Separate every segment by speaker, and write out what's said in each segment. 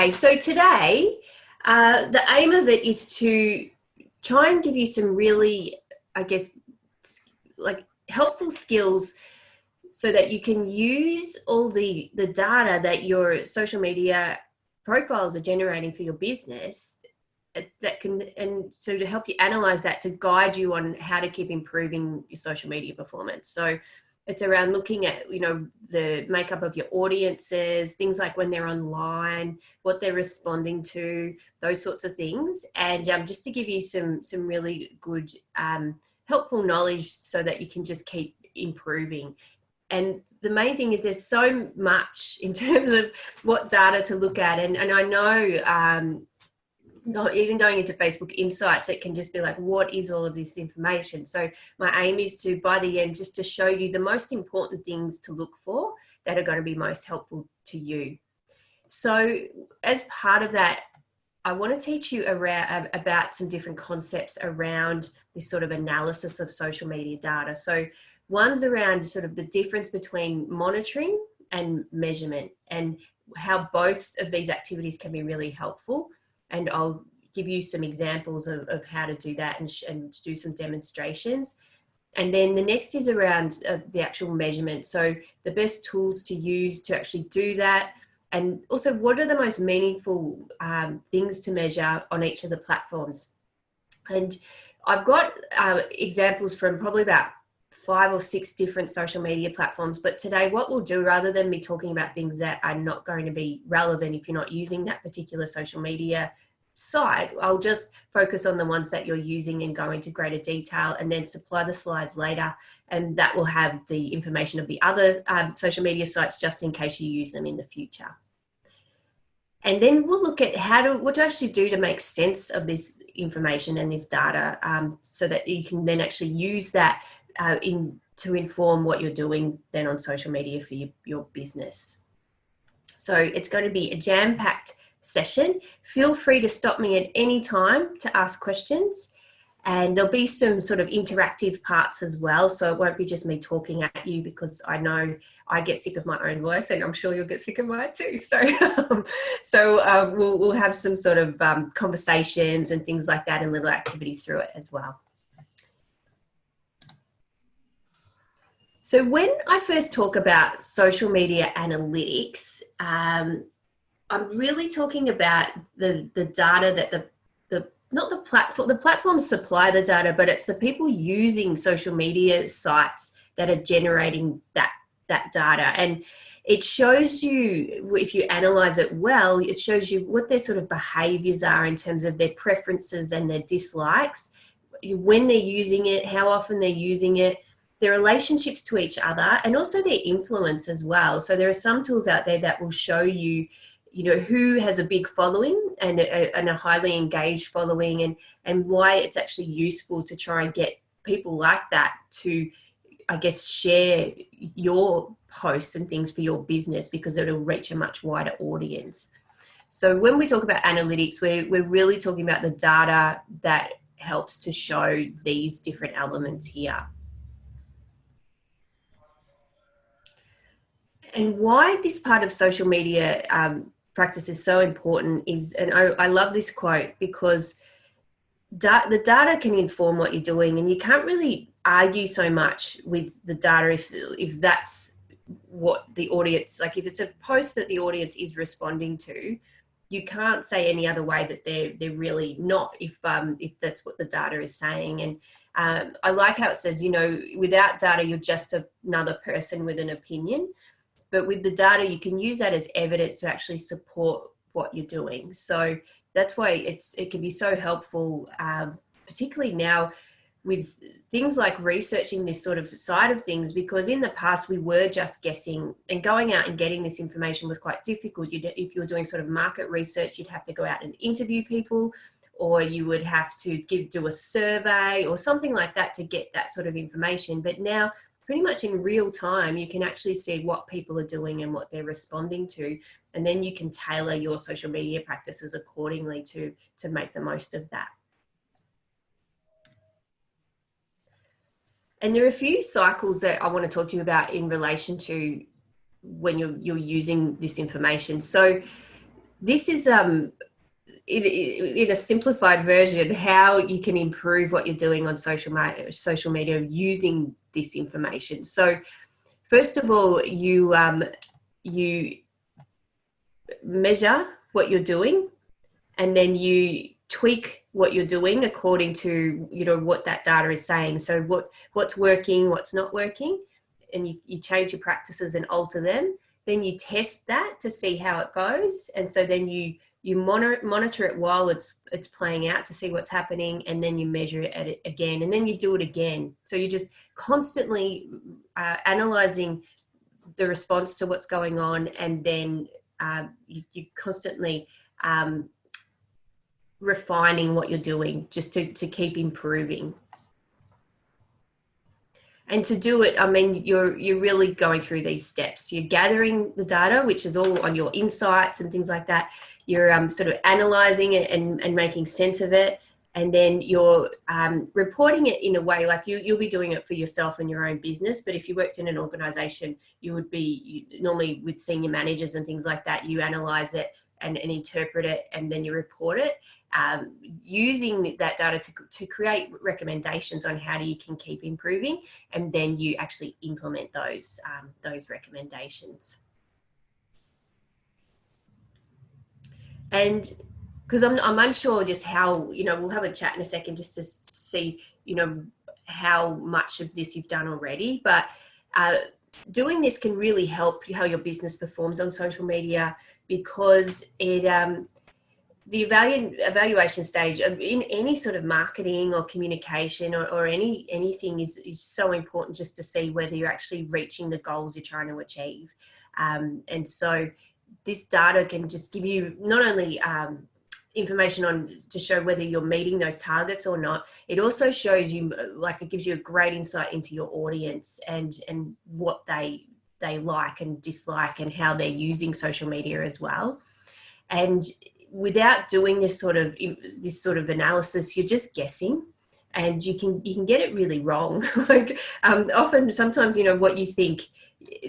Speaker 1: So today, the aim of it is to try and give you some really, I guess, like helpful skills so that you can use all the data that your social media profiles are generating for your business that can, and so to help you analyze that to guide you on how to keep improving your social media performance. So it's around looking at, the makeup of your audiences, things like when they're online, what they're responding to, those sorts of things. And just to give you some really good, helpful knowledge so that you can just keep improving. And the main thing is there's so much in terms of what data to look at. And I know, not even going into Facebook Insights, it can just be like, what is all of this information? So my aim is to, by the end, just to show you the most important things to look for that are going to be most helpful to you. So as part of that, I want to teach you about some different concepts around this sort of analysis of social media data. So one's around sort of the difference between monitoring and measurement and how both of these activities can be really helpful. And I'll give you some examples of how to do that and do some demonstrations. And then the next is around the actual measurement. So the best tools to use to actually do that. And also, what are the most meaningful things to measure on each of the platforms? And I've got examples from probably about 5 or 6 different social media platforms. But today, what we'll do, rather than me talking about things that are not going to be relevant if you're not using that particular social media site, I'll just focus on the ones that you're using and go into greater detail, and then supply the slides later. And that will have the information of the other social media sites just in case you use them in the future. And then we'll look at what to actually do to make sense of this information and this data, so that you can then actually use that to inform what you're doing then on social media for your business. So it's going to be a jam-packed session. Feel free to stop me at any time to ask questions. And there'll be some sort of interactive parts as well. So it won't be just me talking at you, because I know I get sick of my own voice, and I'm sure you'll get sick of mine too. So, we'll have some sort of conversations and things like that and little activities through it as well. So when I first talk about social media analytics, I'm really talking about the data that not the platform, the platforms supply the data, but it's the people using social media sites that are generating that data. And it shows you, if you analyze it well, it shows you what their sort of behaviors are in terms of their preferences and their dislikes, when they're using it, how often they're using it, their relationships to each other, and also their influence as well. So there are some tools out there that will show you, who has a big following and a highly engaged following, and why it's actually useful to try and get people like that to, I guess, share your posts and things for your business, because it'll reach a much wider audience. So when we talk about analytics, we're really talking about the data that helps to show these different elements here. And why this part of social media practice is so important is, and I love this quote, because the data can inform what you're doing, and you can't really argue so much with the data if that's what the audience, like if it's a post that the audience is responding to, you can't say any other way that they're really not, if that's what the data is saying. And I like how it says, without data, you're just another person with an opinion. But with the data, you can use that as evidence to actually support what you're doing. So that's why it can be so helpful, particularly now with things like researching this sort of side of things, because in the past we were just guessing, and going out and getting this information was quite difficult. If you were doing sort of market research, you'd have to go out and interview people, or you would have to do a survey or something like that to get that sort of information. But now, pretty much in real time, you can actually see what people are doing and what they're responding to, and then you can tailor your social media practices accordingly to make the most of that. And there are a few cycles that I want to talk to you about in relation to when you're using this information. So this is in a simplified version how you can improve what you're doing on social media using this information. So first of all, you measure what you're doing, and then you tweak what you're doing according to what that data is saying. So what's working, what's not working, and you change your practices and alter them. Then you test that to see how it goes, and so then you monitor it while it's playing out to see what's happening, and then you measure it at it again, and then you do it again. So you're just constantly analyzing the response to what's going on, and then you constantly refining what you're doing just to keep improving. And to do it, I mean, you're really going through these steps. You're gathering the data, which is all on your insights and things like that. You're sort of analyzing it and making sense of it. And then you're reporting it in a way like you'll be doing it for yourself and your own business. But if you worked in an organization, normally with senior managers and things like that, you analyze it and interpret it, and then you report it, using that data to create recommendations on how you can keep improving, and then you actually implement those recommendations. And because I'm unsure just how, we'll have a chat in a second just to see, how much of this you've done already, but doing this can really help how your business performs on social media, because it the evaluation stage in any sort of marketing or communication or anything is so important, just to see whether you're actually reaching the goals you're trying to achieve. And so this data can just give you not only information to show whether you're meeting those targets or not, it also shows you, it gives you a great insight into your audience and what they like and dislike, and how they're using social media as well. And without doing this sort of analysis, you're just guessing, and you can get it really wrong. Sometimes what you think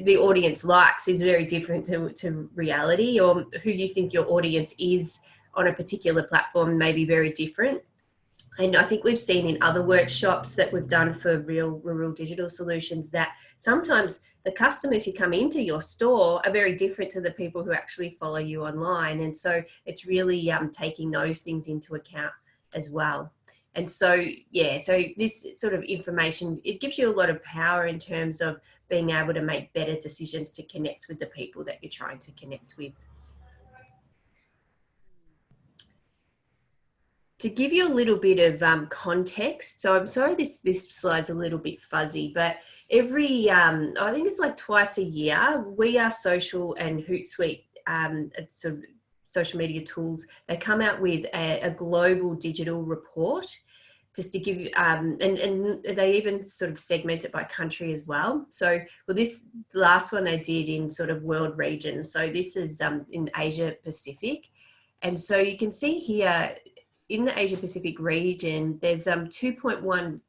Speaker 1: the audience likes is very different to reality, or who you think your audience is on a particular platform may be very different. And I think we've seen in other workshops that we've done for rural digital solutions that sometimes the customers who come into your store are very different to the people who actually follow you online. And so it's really taking those things into account as well. And so, so this sort of information, it gives you a lot of power in terms of being able to make better decisions to connect with the people that you're trying to connect with. To give you a little bit of context, so I'm sorry this slide's a little bit fuzzy, but every, I think it's like twice a year, We Are Social and Hootsuite, sort of social media tools, they come out with a global digital report, just to give you, and they even sort of segment it by country as well. So, this last one they did in sort of world regions. So this is in Asia Pacific. And so you can see here, in the Asia Pacific region, there's 2.14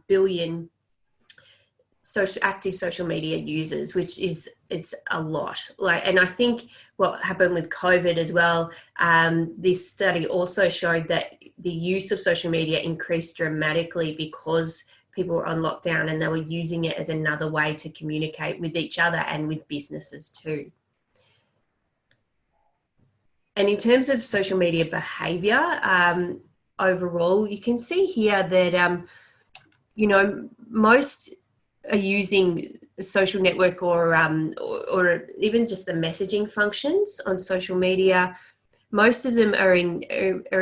Speaker 1: billion active social media users, which it's a lot. And I think what happened with COVID as well, this study also showed that the use of social media increased dramatically because people were on lockdown and they were using it as another way to communicate with each other and with businesses too. And in terms of social media behavior, overall, you can see here that, most are using social network or even just the messaging functions on social media. Most of them are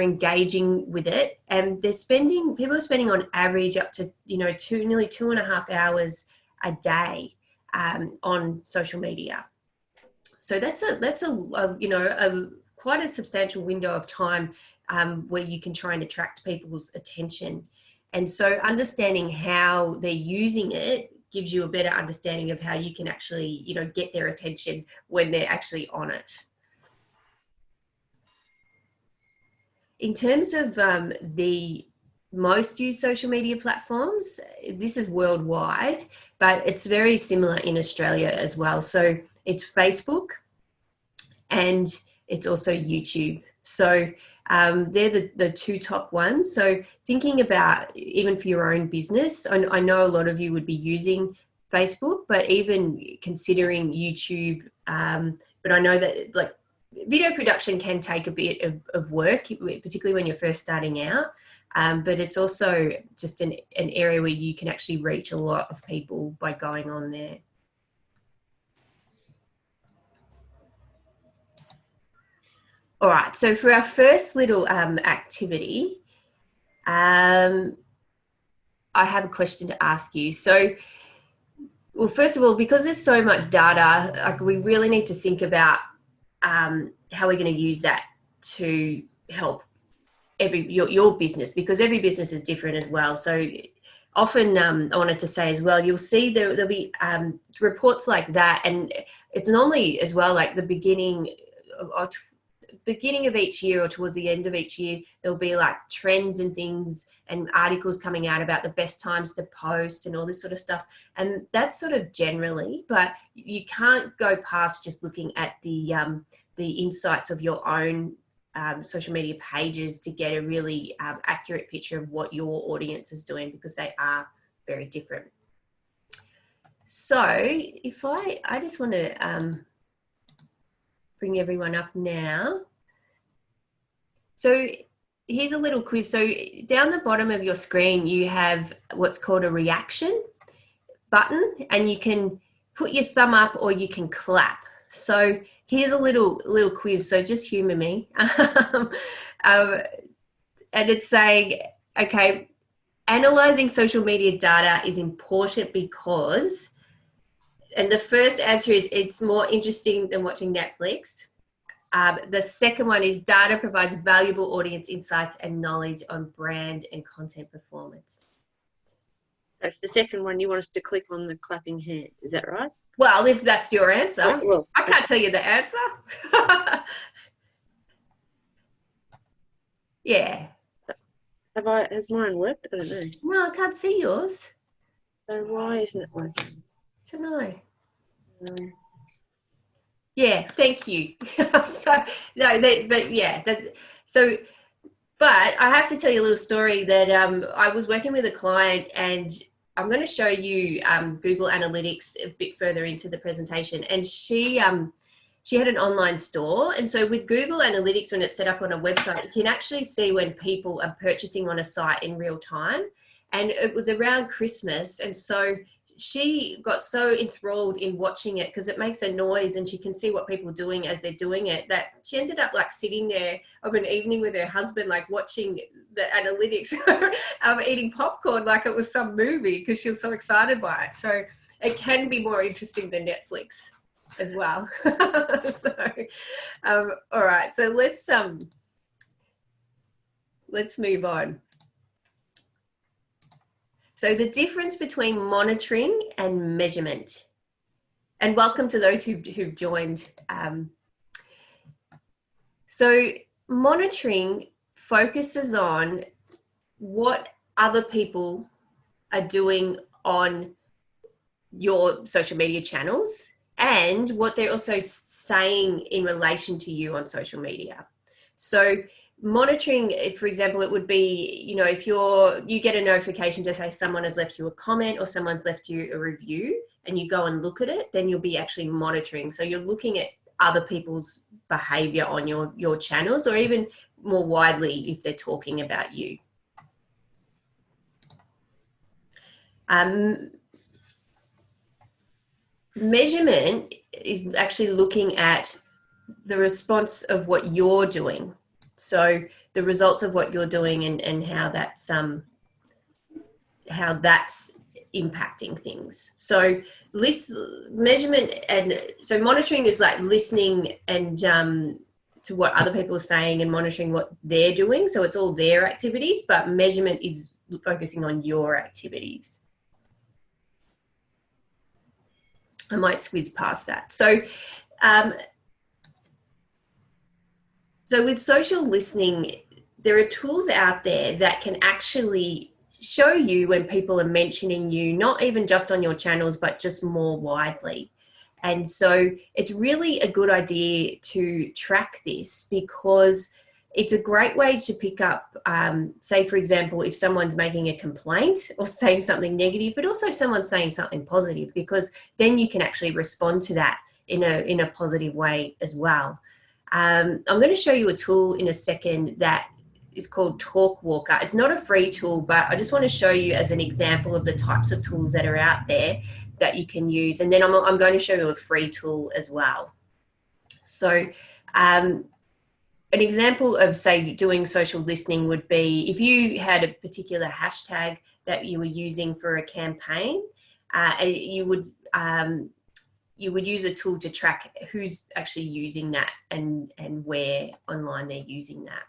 Speaker 1: engaging with it, and people are spending on average up to, nearly 2.5 hours a day on social media. So that's a quite a substantial window of time where you can try and attract people's attention. And so understanding how they're using it gives you a better understanding of how you can actually, get their attention when they're actually on it. In terms of the most used social media platforms, this is worldwide, but it's very similar in Australia as well. So it's Facebook, and it's also YouTube. So they're the two top ones. So thinking about even for your own business, I know a lot of you would be using Facebook, but even considering YouTube, but I know that like video production can take a bit of work, particularly when you're first starting out. But it's also just an area where you can actually reach a lot of people by going on there. All right, so for our first little activity, I have a question to ask you. So, well, first of all, because there's so much data, like we really need to think about how we're going to use that to help your business, because every business is different as well. So often I wanted to say as well, you'll see there'll be reports like that, and it's normally as well like the beginning of each year or towards the end of each year, there'll be like trends and things and articles coming out about the best times to post and all this sort of stuff. And that's sort of generally, but you can't go past just looking at the insights of your own social media pages to get a really accurate picture of what your audience is doing, because they are very different. So if I just want to bring everyone up now. So here's a little quiz. So down the bottom of your screen, you have what's called a reaction button, and you can put your thumb up or you can clap. So here's a little quiz. So just humor me. And it's saying, okay, analyzing social media data is important because, and the first answer is it's more interesting than watching Netflix. The second one is data provides valuable audience insights and knowledge on brand and content performance.
Speaker 2: So it's the second one, you want us to click on the clapping hands, is that right?
Speaker 1: Well, if that's your answer.
Speaker 2: Well,
Speaker 1: I can't tell you the answer. Yeah.
Speaker 2: Has mine worked? I don't know.
Speaker 1: No, I can't see yours.
Speaker 2: So why isn't it working?
Speaker 1: I don't know. Yeah, thank you. So no, but yeah, but I have to tell you a little story that I was working with a client, and I'm going to show you Google Analytics a bit further into the presentation. And she had an online store, and so with Google Analytics, when it's set up on a website, you can actually see when people are purchasing on a site in real time. And it was around Christmas, and so she got so enthralled in watching it because it makes a noise and she can see what people are doing as they're doing it, that she ended up like sitting there over an evening with her husband, like watching the analytics, eating popcorn like it was some movie because she was so excited by it. So it can be more interesting than Netflix as well. So, all right, so let's move on. So the difference between monitoring and measurement, and welcome to those who've joined. So monitoring focuses on what other people are doing on your social media channels and what they're also saying in relation to you on social media. So monitoring, for example, it would be, you know, if you get a notification to say someone has left you a comment or someone's left you a review and you go and look at it, then you'll be actually monitoring. So you're looking at other people's behavior on your channels, or even more widely if they're talking about you. Measurement is actually looking at the response of what you're doing. So the results of what you're doing and how that's impacting things. So measurement, and so monitoring is like listening and to what other people are saying and monitoring what they're doing. So it's all their activities, but measurement is focusing on your activities. I might squeeze past that. So so with social listening, there are tools out there that can actually show you when people are mentioning you, not even just on your channels, but just more widely. And so it's really a good idea to track this, because it's a great way to pick up, say, for example, if someone's making a complaint or saying something negative, but also if someone's saying something positive, because then you can actually respond to that in a positive way as well. I'm going to show you a tool in a second that is called Talkwalker. It's not a free tool, but I just want to show you as an example of the types of tools that are out there that you can use. And then I'm going to show you a free tool as well. So an example of, say, doing social listening would be if you had a particular hashtag that you were using for a campaign, you would use a tool to track who's actually using that and where online they're using that.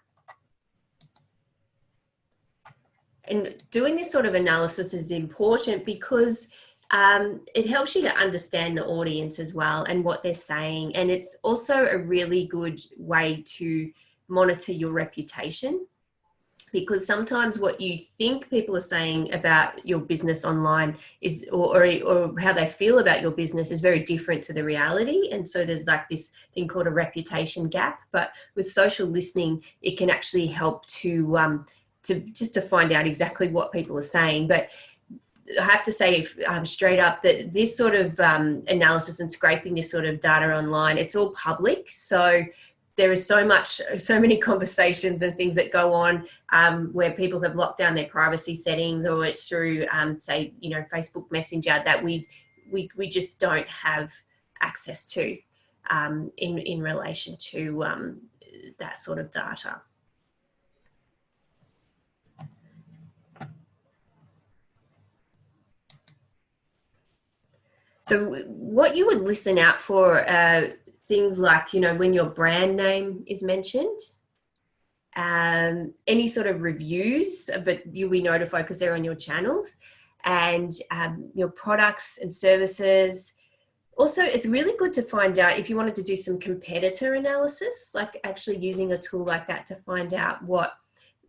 Speaker 1: And doing this sort of analysis is important because it helps you to understand the audience as well and what they're saying. And it's also a really good way to monitor your reputation, because sometimes what you think people are saying about your business online is, or how they feel about your business is very different to the reality. And so there's like this thing called a reputation gap. But with social listening, it can actually help to find out exactly what people are saying. But I have to say straight up that this sort of analysis and scraping this sort of data online, it's all public. So there is so many conversations and things that go on where people have locked down their privacy settings, or it's through, say, Facebook Messenger that we just don't have access to in relation to that sort of data. So what you would listen out for things like, when your brand name is mentioned, any sort of reviews, but you'll be notified because they're on your channels, and your products and services. Also, it's really good to find out if you wanted to do some competitor analysis, like actually using a tool like that to find out what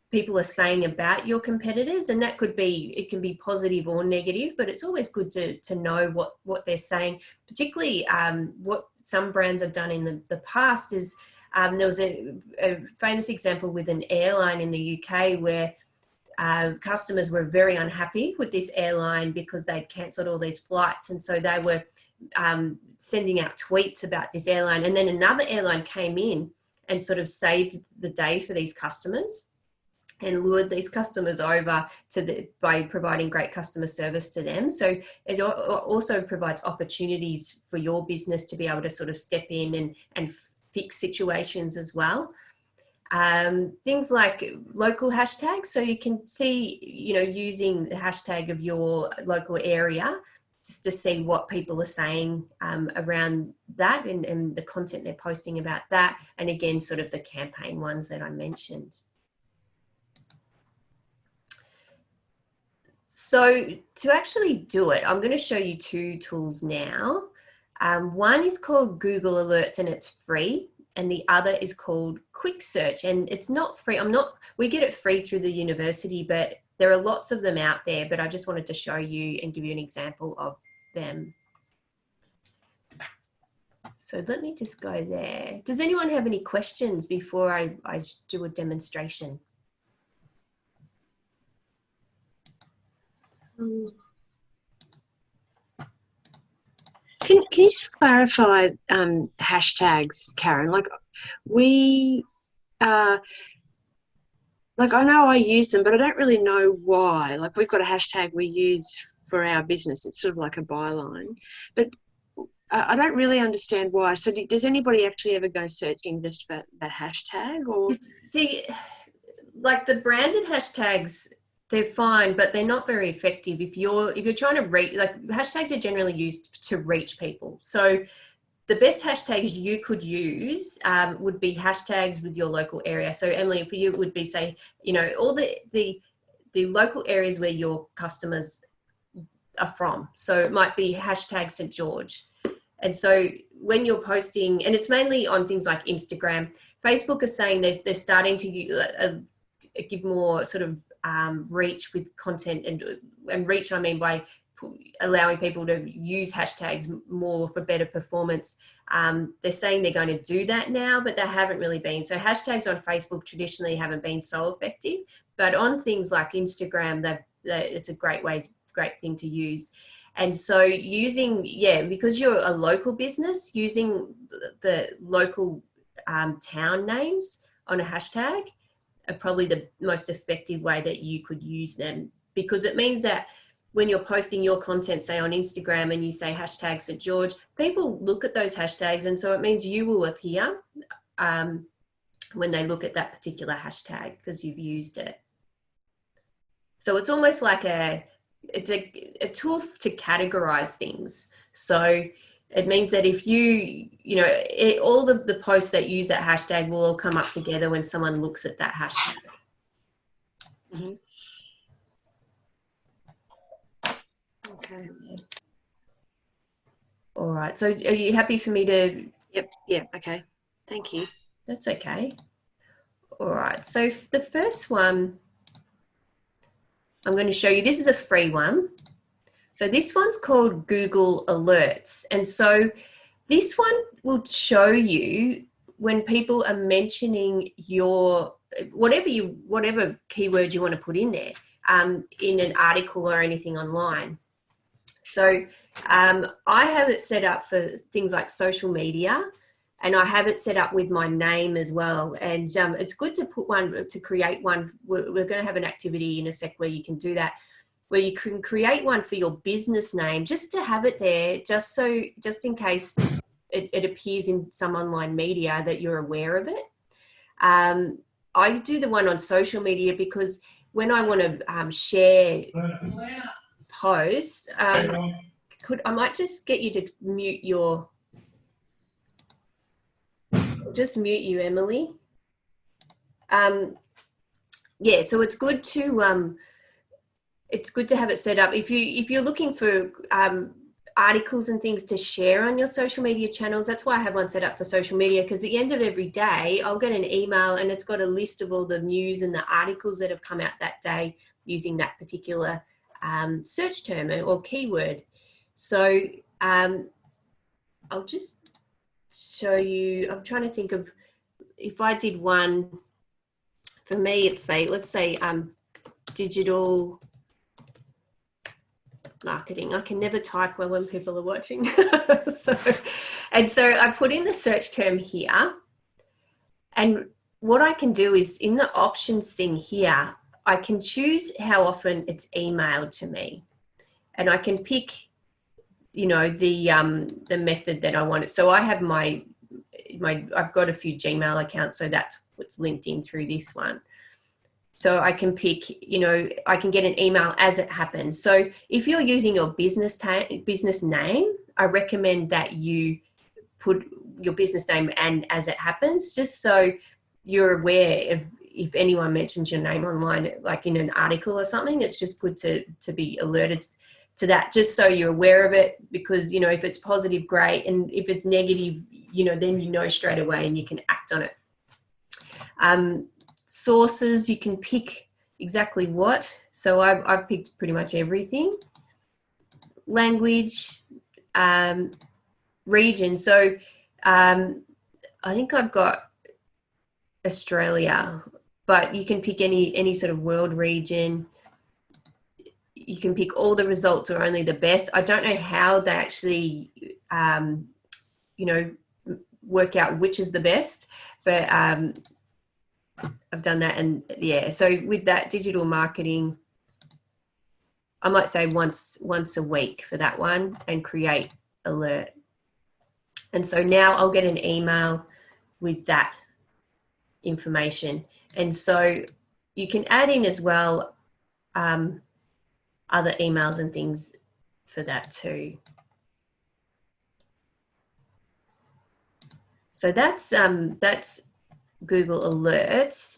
Speaker 1: people are saying about your competitors. And that it can be positive or negative, but it's always good to know what they're saying. Particularly what some brands have done in the past is there was a famous example with an airline in the UK where customers were very unhappy with this airline because they'd cancelled all these flights. And so they were sending out tweets about this airline. And then another airline came in and sort of saved the day for these customers and lured these customers over by providing great customer service to them. So it also provides opportunities for your business to be able to sort of step in and fix situations as well. Things like local hashtags. So you can see, using the hashtag of your local area just to see what people are saying around that and the content they're posting about that. And again, sort of the campaign ones that I mentioned. So to actually do it, I'm going to show you two tools now. One is called Google Alerts and it's free. And the other is called Quick Search, and it's not free. We get it free through the university, but there are lots of them out there, but I just wanted to show you and give you an example of them. So let me just go there. Does anyone have any questions before I do a demonstration?
Speaker 2: Can you just clarify hashtags, Karen? Like I know I use them, but I don't really know why. Like we've got a hashtag we use for our business. It's sort of like a byline, but I don't really understand why. So does anybody actually ever go searching just for that hashtag? Or
Speaker 1: see, like the branded hashtags, they're fine, but they're not very effective if you're trying to reach. Like hashtags are generally used to reach people. So the best hashtags you could use would be hashtags with your local area. So Emily, for you, it would be, say, all the local areas where your customers are from. So it might be hashtag St. George. And so when you're posting, and it's mainly on things like Instagram, Facebook is saying they're starting to give more sort of reach with content, and reach I mean by allowing people to use hashtags more for better performance. They're saying they're going to do that now, but they haven't really been. So hashtags on Facebook traditionally haven't been so effective, but on things like Instagram, it's a great thing to use. And so using, because you're a local business, using the local town names on a hashtag are probably the most effective way that you could use them, because it means that when you're posting your content, say on Instagram, and you say hashtag St. George, people look at those hashtags, and so it means you will appear when they look at that particular hashtag because you've used it. So it's almost like it's a tool to categorize things. So it means that if all the posts that use that hashtag will all come up together when someone looks at that hashtag.
Speaker 2: Mm-hmm. Okay.
Speaker 1: All right. So are you happy for me to?
Speaker 2: Yep. Yeah. Okay. Thank you.
Speaker 1: That's okay. All right. So the first one I'm going to show you, this is a free one. So this one's called Google Alerts. And so this one will show you when people are mentioning your, whatever keyword you want to put in there, in an article or anything online. So I have it set up for things like social media, and I have it set up with my name as well. And it's good to create one. We're going to have an activity in a sec where you can do that, where you can create one for your business name, just to have it there, just in case it appears in some online media that you're aware of it. I do the one on social media because when I want to share posts, I might just get you to mute Emily. So it's good to have it set up. If you're looking for articles and things to share on your social media channels, that's why I have one set up for social media, because at the end of every day I'll get an email and it's got a list of all the news and the articles that have come out that day using that particular search term or keyword. So I'll just show you. I'm trying to think of, if I did one for me, let's say digital marketing. I can never type well when people are watching. So I put in the search term here, and what I can do is in the options thing here, I can choose how often it's emailed to me, and I can pick, the method that I want it. So I have I've got a few Gmail accounts, so that's what's linked in through this one. So I can pick, I can get an email as it happens. So if you're using your business name, I recommend that you put your business name and as it happens, just so you're aware of if anyone mentions your name online, like in an article or something. It's just good to be alerted to that, just so you're aware of it, because, if it's positive, great. And if it's negative, then straight away and you can act on it. Sources, you can pick exactly what. So I've picked pretty much everything. Language, region. So I think I've got Australia, but you can pick any sort of world region. You can pick all the results or only the best. I don't know how they actually, work out which is the best, but I've done that. And so with that digital marketing, I might say once a week for that one and create alert. And so now I'll get an email with that information. And so you can add in as well other emails and things for that too. So that's Google Alerts.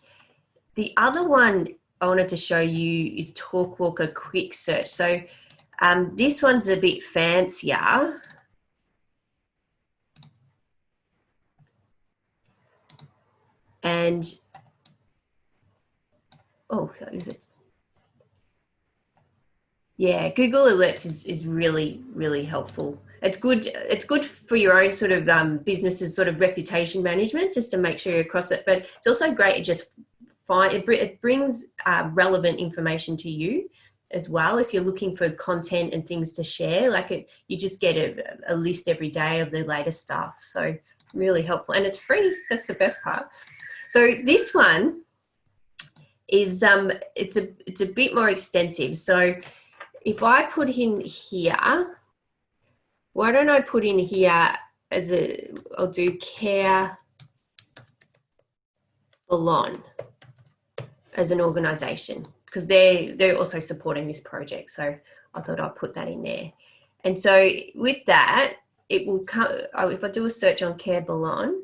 Speaker 1: The other one I wanted to show you is TalkWalker Quick Search. So this one's a bit fancier. And, is it? Yeah, Google Alerts is really, really helpful. It's good for your own sort of business's sort of reputation management, just to make sure you're across it. But it's also great. It brings relevant information to you as well. If you're looking for content and things to share, you just get a list every day of the latest stuff. So really helpful, and it's free. That's the best part. So this one is it's a bit more extensive. So if I put in here, why don't I put in here I'll do Care Belong as an organisation, because they're also supporting this project. So I thought I'd put that in there. And so with that, it will come, if I do a search on Care Belong,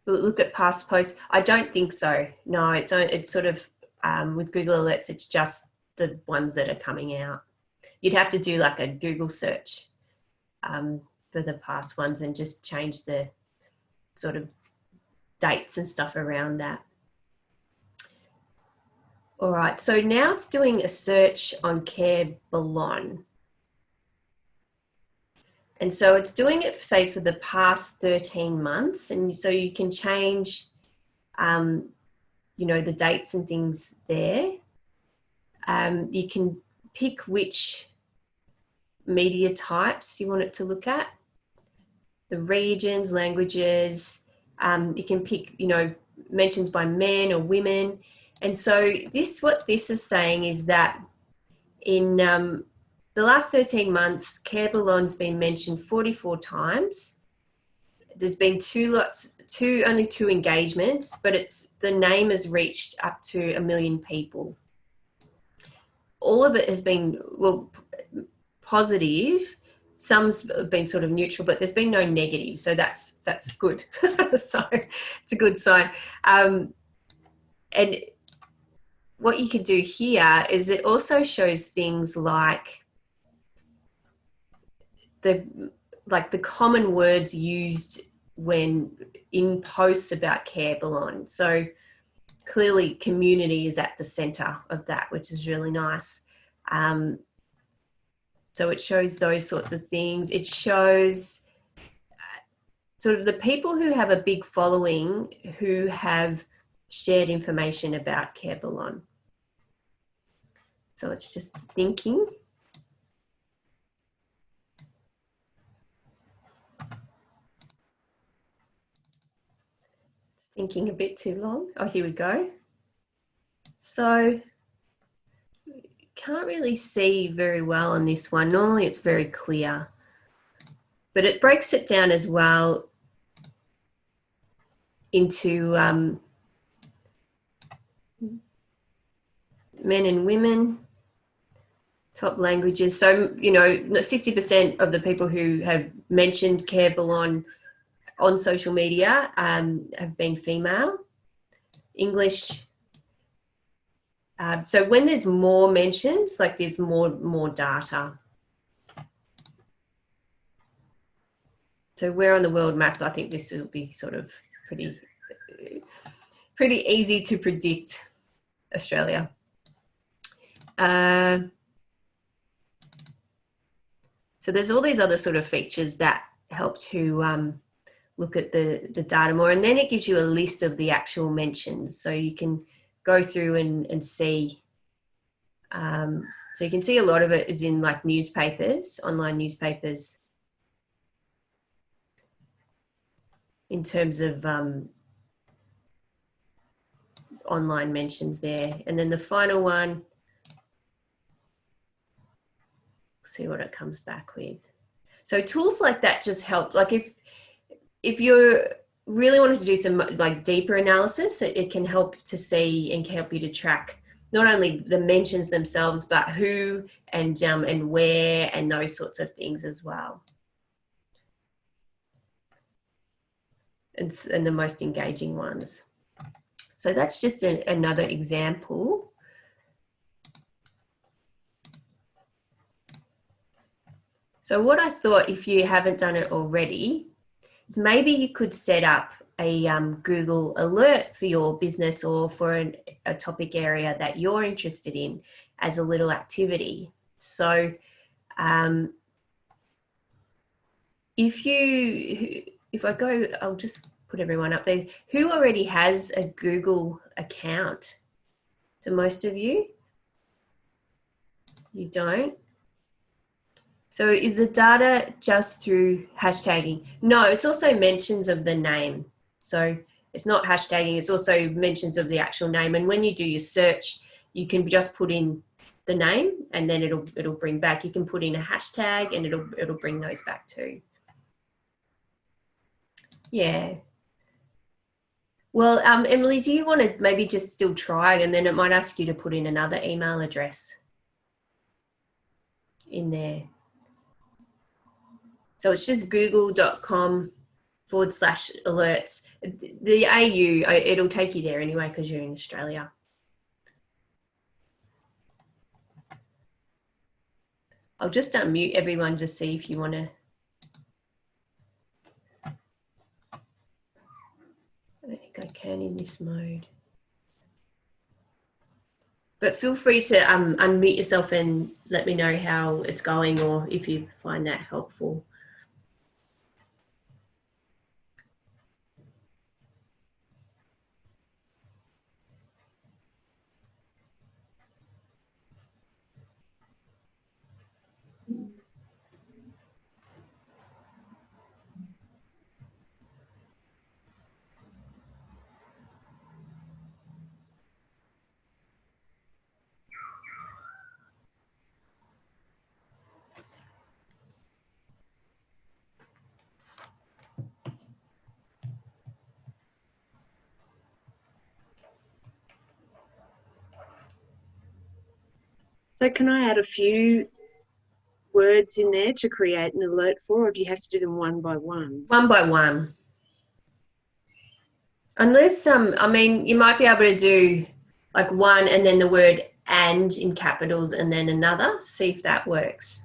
Speaker 1: we'll look at past posts. I don't think so. No, it's sort of, with Google Alerts, it's just the ones that are coming out. You'd have to do like a Google search for the past ones and just change the sort of dates and stuff around that. All right, so now it's doing a search on Care Belong. And so it's doing it, say, for the past 13 months. And so you can change, the dates and things there. You can pick which media types you want it to look at, the regions, languages. You can pick, mentions by men or women. And so what this is saying is that in the last 13 months, Care Belong's been mentioned 44 times. There's been only two engagements, but the name has reached up to 1 million people. All of it has been, positive. Some's been sort of neutral, but there's been no negative. So that's good. So it's a good sign. And what you can do here is it also shows things like the common words used when in posts about Care Belong. So clearly community is at the center of that, which is really nice. So it shows those sorts of things. It shows sort of the people who have a big following who have shared information about Care Belong. So it's just thinking. Thinking a bit too long. Oh, here we go. So can't really see very well on this one. Normally it's very clear, but it breaks it down as well into men and women, top languages. So, 60% of the people who have mentioned Care Belong on social media have been female. English. So when there's more mentions, there's more data. So where on the world map, I think this will be sort of pretty easy to predict Australia. So there's all these other sort of features that help to look at the data more, and then it gives you a list of the actual mentions, so you can go through and see. So you can see a lot of it is in newspapers, online newspapers, in terms of online mentions there. And then the final one, see what it comes back with. So tools like that just help. If you're really wanting to do some deeper analysis, it can help to see and help you to track not only the mentions themselves, but who and where and those sorts of things as well. And the most engaging ones. So that's just another example. So what I thought, if you haven't done it already, is maybe you could set up Google alert for your business or for a topic area that you're interested in as a little activity. So if I go, I'll just put everyone up there. Who already has a Google account? Do most of you? You don't? So is the data just through hashtagging? No, it's also mentions of the name. So it's not hashtagging, it's also mentions of the actual name. And when you do your search, you can just put in the name and then it'll bring back. You can put in a hashtag and it'll bring those back too. Yeah. Well, Emily, do you want to maybe just still try, and then it might ask you to put in another email address in there. So it's just google.com/alerts. The AU, it'll take you there anyway because you're in Australia. I'll just unmute everyone to see if you want to. I don't think I can in this mode. But feel free to unmute yourself and let me know how it's going or if you find that helpful.
Speaker 2: So can I add a few words in there to create an alert for, or do you have to do them one by one?
Speaker 1: One by one. Unless, I mean, you might be able to do like one and then the word "and" in capitals and then another. See if that works.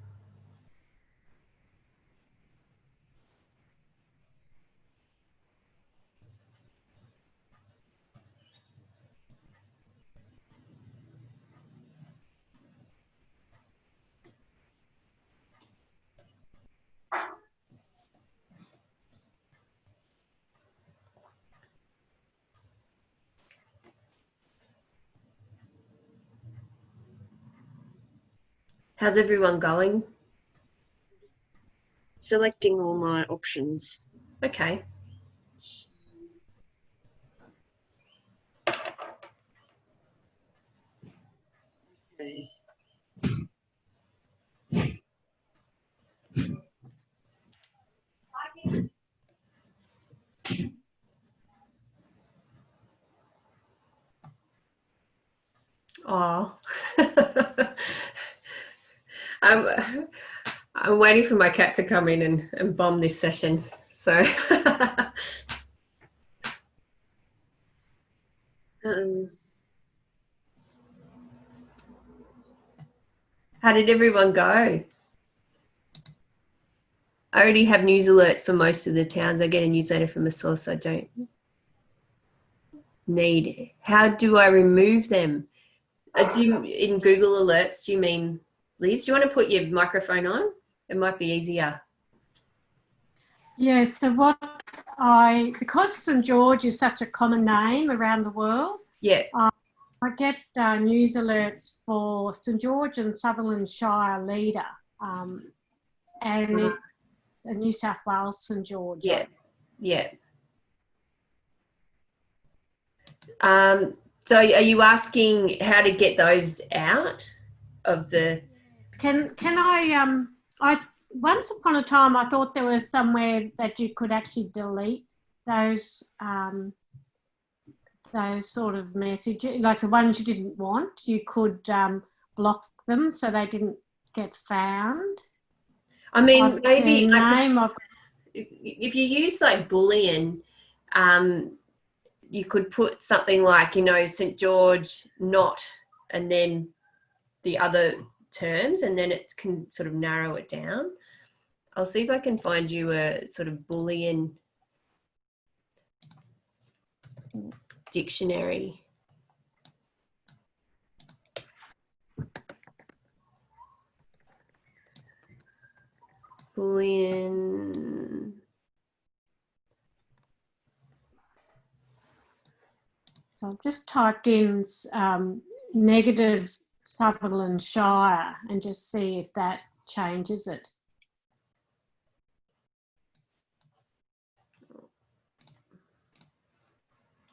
Speaker 1: How's everyone going?
Speaker 2: Selecting all my options.
Speaker 1: Okay.
Speaker 2: Okay.
Speaker 1: Oh. I'm waiting for my cat to come in and bomb this session. So how did everyone go? I already have news alerts for most of the towns. I get a newsletter from a source I don't need. How do I remove them? In Google Alerts, do you mean, Liz? Do you want to put your microphone on? It might be easier.
Speaker 3: Yeah, so because St. George is such a common name around the world,
Speaker 1: Yeah.
Speaker 3: I get news alerts for St. George and Sutherland Shire Leader, and it's a New South Wales St. George.
Speaker 1: Yeah, yeah. So are you asking how to get those out of the?
Speaker 3: Can I once upon a time I thought there was somewhere that you could actually delete those sort of messages, like the ones you didn't want. You could block them so they didn't get found.
Speaker 1: I mean, maybe
Speaker 3: if
Speaker 1: you use like Boolean, you could put something like, St. George, not, and then the other terms, and then it can sort of narrow it down. I'll see if I can find you a sort of Boolean dictionary. Boolean.
Speaker 3: So I've just typed in negative Sutherland Shire and just see if that changes it.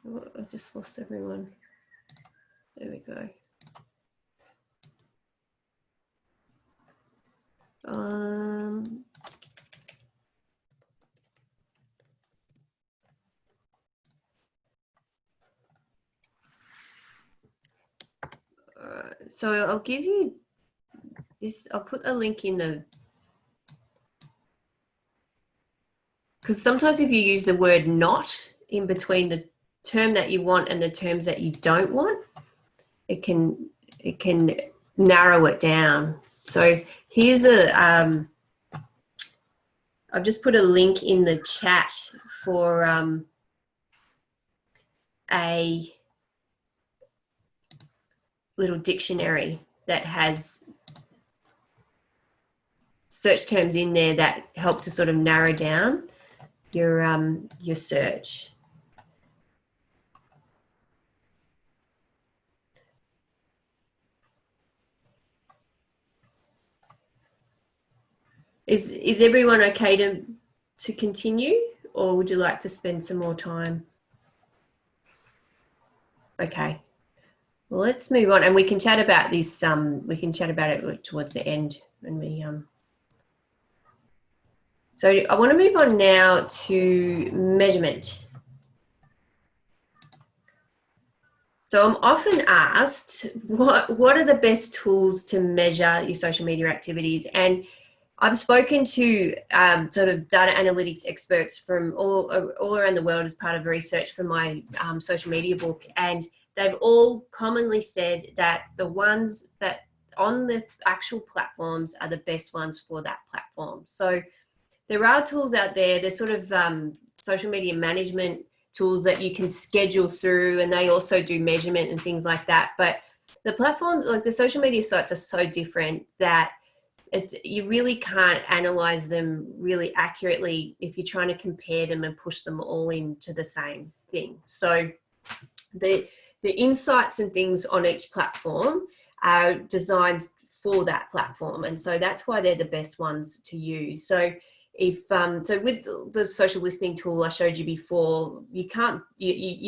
Speaker 1: Oh, I just lost everyone. There we go. So I'll give you this. I'll put a link in the, because sometimes if you use the word not in between the term that you want and the terms that you don't want, it can narrow it down. So here's I've just put a link in the chat for a little dictionary that has search terms in there that help to sort of narrow down your search. Is everyone okay to continue, or would you like to spend some more time? Okay. Well, let's move on, and we can chat about this. We can chat about it towards the end when we. So I want to move on now to measurement. So I'm often asked, what are the best tools to measure your social media activities? And I've spoken to sort of data analytics experts from all around the world as part of research for my social media book, and they've all commonly said that the ones that on the actual platforms are the best ones for that platform. So there are tools out there. There's sort of social media management tools that you can schedule through, and they also do measurement and things like that. But the platforms, like the social media sites, are so different that you really can't analyze them really accurately if you're trying to compare them and push them all into the same thing. So the insights and things on each platform are designed for that platform, and so that's why they're the best ones to use. So if so with the social listening tool I showed you before, you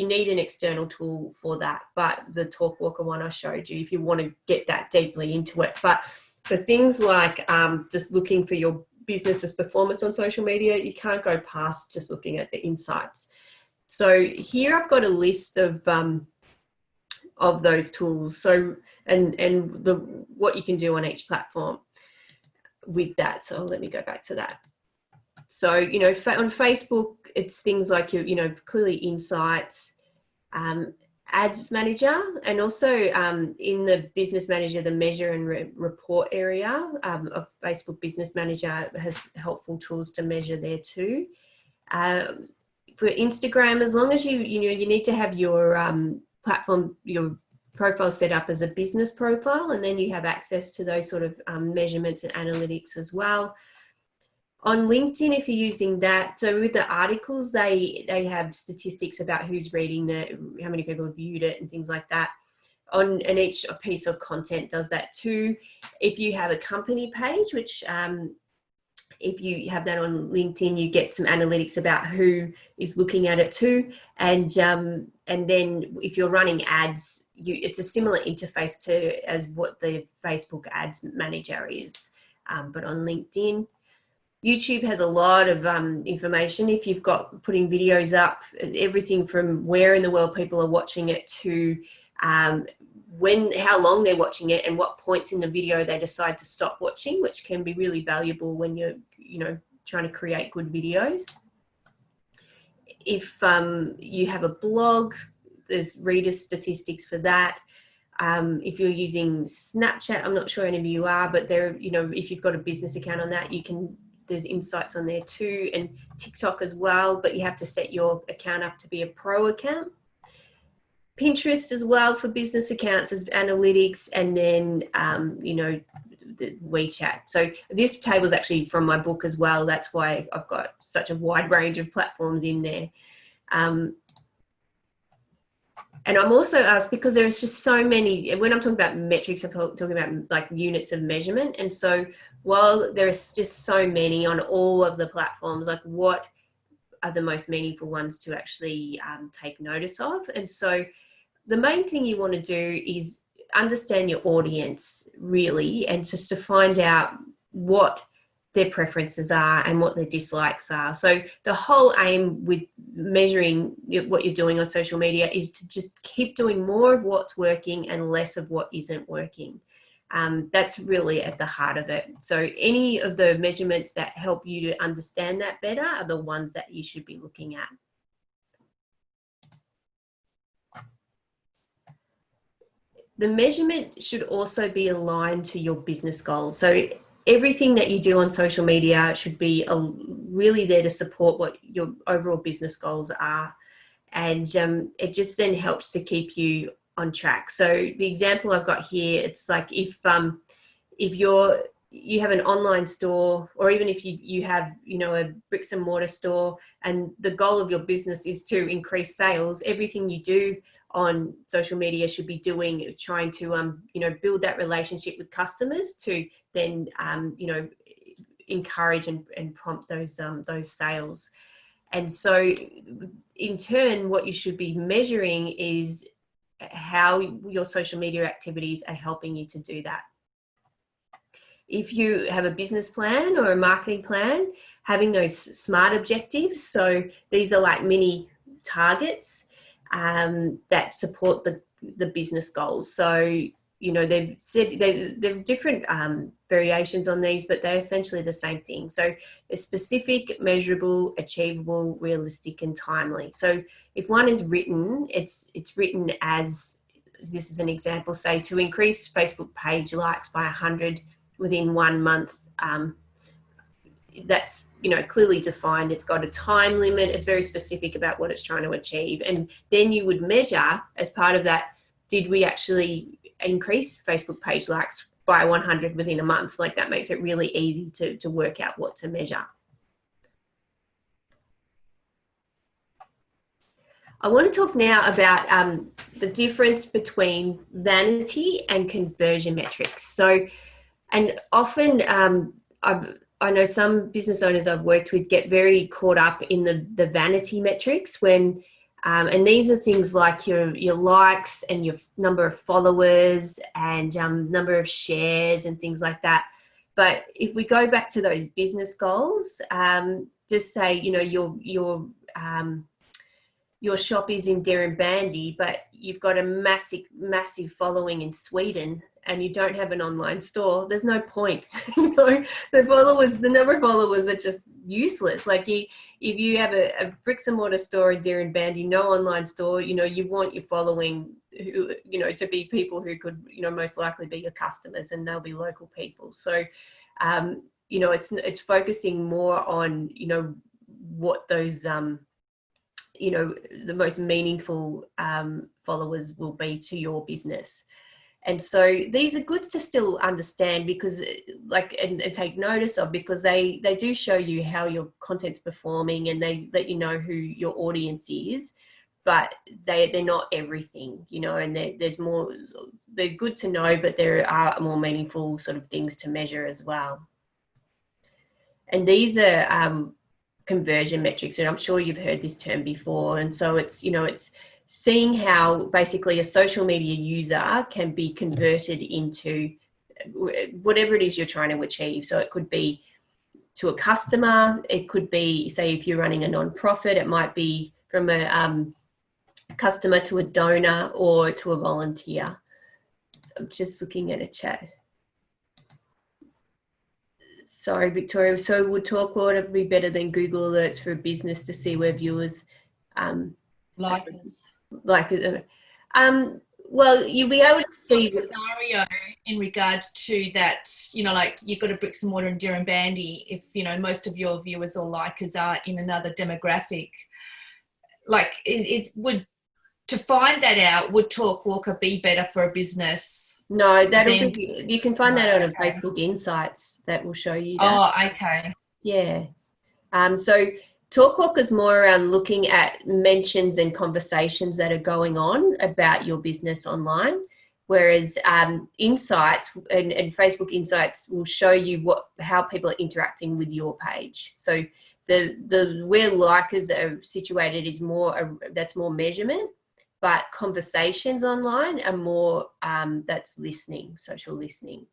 Speaker 1: need an external tool for that, but the Talkwalker one I showed you, if you want to get that deeply into it. But for things like just looking for your business's performance on social media, you can't go past just looking at the insights. So here I've got a list of those tools. So and what you can do on each platform with that. So let me go back to that. So, on Facebook, it's things like your, clearly insights, ads manager, and also in the business manager, the measure and report area of Facebook Business Manager has helpful tools to measure there too. For Instagram, as long as you need to have your platform, your profile set up as a business profile, and then you have access to those sort of measurements and analytics as well. On LinkedIn, if you're using that, so with the articles, they have statistics about who's reading how many people have viewed it and things like that. And each piece of content does that too. If you have a company page, which if you have that on LinkedIn, you get some analytics about who is looking at it too. And then if you're running ads, it's a similar interface as what the Facebook Ads Manager is, but on LinkedIn. YouTube has a lot of information. If you've got putting videos up, everything from where in the world people are watching it to how long they're watching it and what points in the video they decide to stop watching, which can be really valuable when you're trying to create good videos. If you have a blog, there's reader statistics for that. If you're using Snapchat, I'm not sure any of you are, but if you've got a business account on that, there's insights on there too, and TikTok as well, but you have to set your account up to be a pro account. Pinterest as well for business accounts as analytics, and then the WeChat. So this table is actually from my book as well. That's why I've got such a wide range of platforms in there. And I'm also asked, because there's just so many, when I'm talking about metrics, I'm talking about like units of measurement. And so while there's just so many on all of the platforms, like what are the most meaningful ones to actually take notice of? And so the main thing you want to do is understand your audience really, and just to find out what their preferences are and what their dislikes are. So the whole aim with measuring what you're doing on social media is to just keep doing more of what's working and less of what isn't working. That's really at the heart of it. So any of the measurements that help you to understand that better are the ones that you should be looking at. The measurement should also be aligned to your business goals. So everything that you do on social media should be really there to support what your overall business goals are. And it just then helps to keep you on track. So the example I've got here, it's like if you have an online store, or even if you have, a bricks and mortar store, and the goal of your business is to increase sales, everything you do on social media should be trying to build that relationship with customers to then encourage and prompt those sales. And so in turn, what you should be measuring is how your social media activities are helping you to do that. If you have a business plan or a marketing plan, having those SMART objectives, so these are like mini targets that support the business goals. So, they've said there are different variations on these, but they're essentially the same thing. So they're specific, measurable, achievable, realistic, and timely. So if one is written, it's written as, this is an example, say to increase Facebook page likes by 100 within 1 month. That's clearly defined. It's got a time limit. It's very specific about what it's trying to achieve. And then you would measure as part of that, did we actually increase Facebook page likes by 100 within a month? Like, that makes it really easy to work out what to measure. I want to talk now about the difference between vanity and conversion metrics. So, and often I know some business owners I've worked with get very caught up in the vanity metrics when, and these are things like your likes and your number of followers and number of shares and things like that. But if we go back to those business goals, just say, your shop is in Bandy, but you've got a massive following in Sweden and you don't have an online store, there's no point. The number of followers are just useless. Like if you have a bricks and mortar store in Bandy, no online store, you want your following, to be people who could, most likely be your customers, and they'll be local people. So, it's focusing more on, what those, the most meaningful followers will be to your business. And so these are good to still understand, because and take notice of, because they do show you how your content's performing, and they let you know who your audience is, but they're not everything, and there's more. They're good to know, but there are more meaningful sort of things to measure as well. And these are conversion metrics, and I'm sure you've heard this term before. And so it's seeing how basically a social media user can be converted into whatever it is you're trying to achieve. So it could be to a customer, it could be, say, if you're running a non-profit, it might be from a customer to a donor or to a volunteer. I'm just looking at a chat. Sorry, Victoria. So would TalkWater be better than Google Alerts for a business to see where viewers like us? Well, you'll be able to see
Speaker 4: scenario in regards to that. Like you've got a bricks and mortar in Bandy. If most of your viewers or likers are in another demographic, like it would to find that out, would TalkWalker be better for a business?
Speaker 1: No,
Speaker 4: Then-
Speaker 1: you can find that out on
Speaker 4: Okay.
Speaker 1: Facebook Insights. That will show you that.
Speaker 4: Oh, okay.
Speaker 1: Yeah. So TalkWalk is more around looking at mentions and conversations that are going on about your business online, whereas Insights and Facebook Insights will show you how people are interacting with your page. So the where likers are situated is that's more measurement, but conversations online are more that's listening, social listening.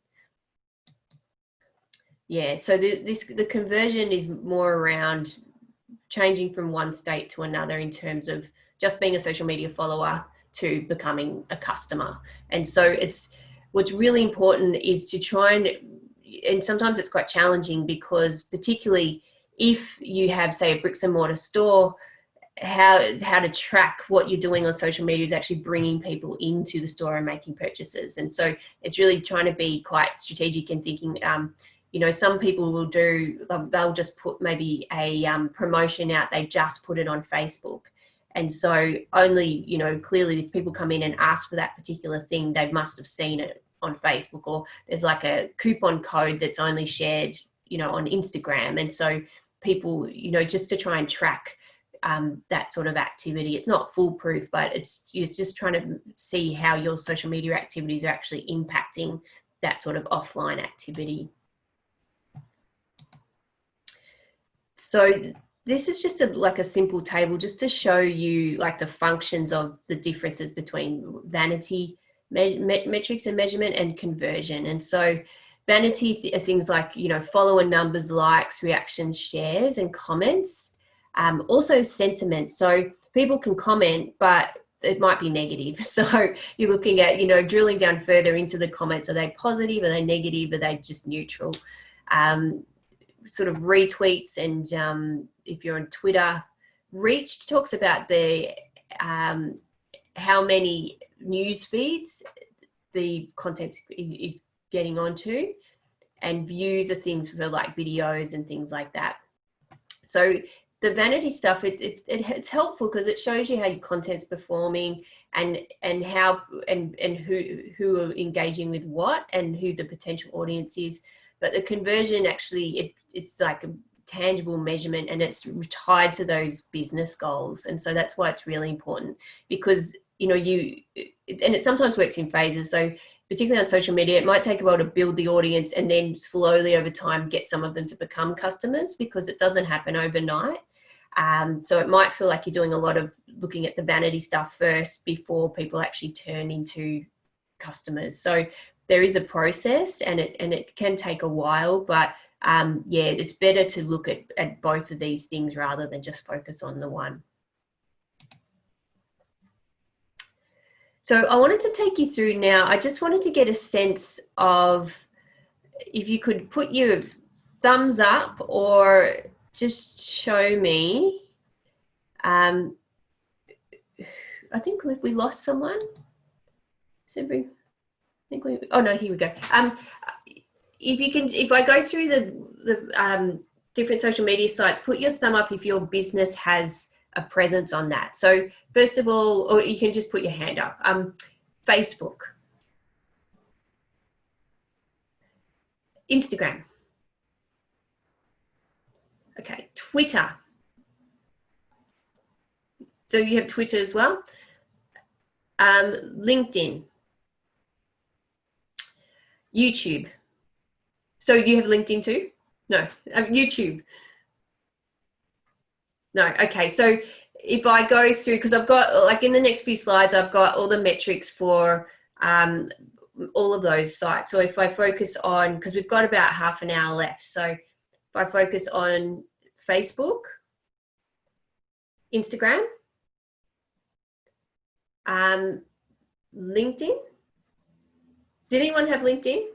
Speaker 1: Yeah, so the conversion is more around changing from one state to another in terms of just being a social media follower to becoming a customer. And so what's really important is to try and sometimes it's quite challenging, because particularly if you have, say, a bricks and mortar store, how to track what you're doing on social media is actually bringing people into the store and making purchases. And so it's really trying to be quite strategic and thinking, some people will they'll just put maybe a promotion out, they just put it on Facebook. And so only, clearly if people come in and ask for that particular thing, they must have seen it on Facebook, or there's like a coupon code that's only shared, on Instagram. And so people, just to try and track that sort of activity. It's not foolproof, but it's just trying to see how your social media activities are actually impacting that sort of offline activity. So this is just like a simple table just to show you like the functions of the differences between vanity metrics and measurement and conversion. And so vanity are things like, follower numbers, likes, reactions, shares, and comments. Also sentiment. So people can comment, but it might be negative. So you're looking at, drilling down further into the comments. Are they positive? Are they negative? Are they just neutral? Sort of retweets, and if you're on Twitter, reach talks about the how many news feeds the content is getting onto, and views are things for like videos and things like that. So the vanity stuff, it's helpful because it shows you how your content's performing and how and who are engaging with what and who the potential audience is. But the conversion actually, it's like a tangible measurement, and it's tied to those business goals. And so that's why it's really important, because, and it sometimes works in phases. So particularly on social media, it might take a while to build the audience and then slowly over time get some of them to become customers, because it doesn't happen overnight. So it might feel like you're doing a lot of looking at the vanity stuff first before people actually turn into customers. So there is a process, and it can take a while, but it's better to look at both of these things rather than just focus on the one. So I wanted to take you through now. I just wanted to get a sense of if you could put your thumbs up or just show me. I think we lost someone. Oh no, here we go. If I go through the different social media sites, put your thumb up if your business has a presence on that. So first of all, or you can just put your hand up. Facebook, Instagram, okay, Twitter. So you have Twitter as well. LinkedIn, YouTube. So you have LinkedIn too? No, YouTube. No, okay. So if I go through, because I've got, like in the next few slides, I've got all the metrics for all of those sites. So if I focus on, because we've got about half an hour left. So if I focus on Facebook, Instagram, LinkedIn. Did anyone have LinkedIn?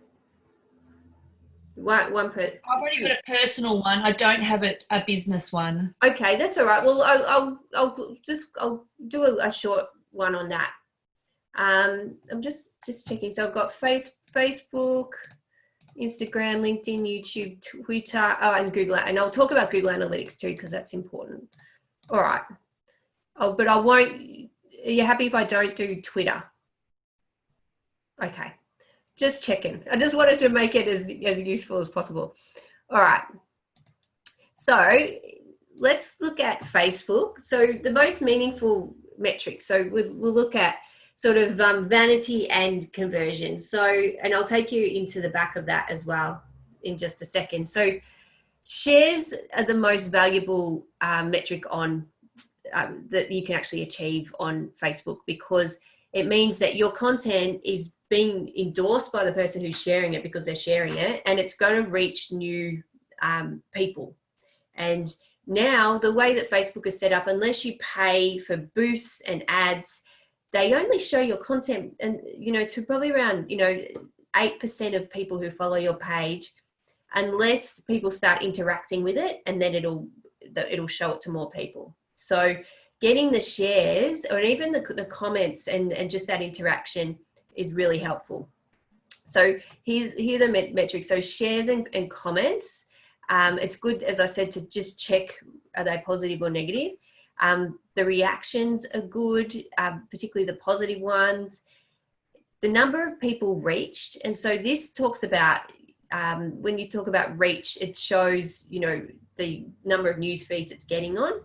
Speaker 1: One person.
Speaker 4: I've already got a personal one. I don't have a business one.
Speaker 1: Okay, that's all right. Well, I'll do a short one on that. I'm just checking. So I've got Facebook, Instagram, LinkedIn, YouTube, Twitter, and Google. And I'll talk about Google Analytics too, because that's important. All right. But I won't. Are you happy if I don't do Twitter? Okay, just checking. I just wanted to make it as useful as possible. All right. So let's look at Facebook. So the most meaningful metrics. So we'll look at sort of vanity and conversion. So, and I'll take you into the back of that as well in just a second. So shares are the most valuable metric on that you can actually achieve on Facebook, because it means that your content is being endorsed by the person who's sharing it because they're sharing it, and it's going to reach new people. And now the way that Facebook is set up, unless you pay for boosts and ads, they only show your content, and to probably around 8% of people who follow your page, unless people start interacting with it, and then it'll show it to more people. So getting the shares or even the comments and just that interaction is really helpful. So here are the metrics. So shares and comments. It's good, as I said, to just check, are they positive or negative? The reactions are good, particularly the positive ones. The number of people reached. And so this talks about, when you talk about reach, it shows, the number of news feeds it's getting on.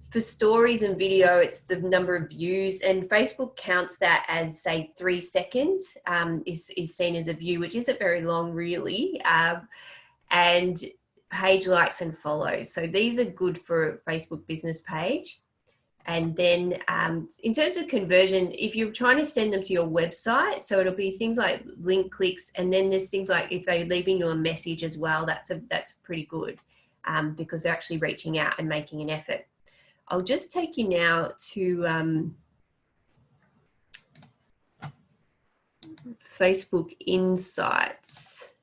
Speaker 1: For stories and video, it's the number of views, and Facebook counts that as, say, 3 seconds is seen as a view, which isn't very long really. And page likes and follows. So these are good for a Facebook business page. And then in terms of conversion, if you're trying to send them to your website, so it'll be things like link clicks, and then there's things like if they're leaving you a message as well, that's pretty good because they're actually reaching out and making an effort. I'll just take you now to Facebook Insights.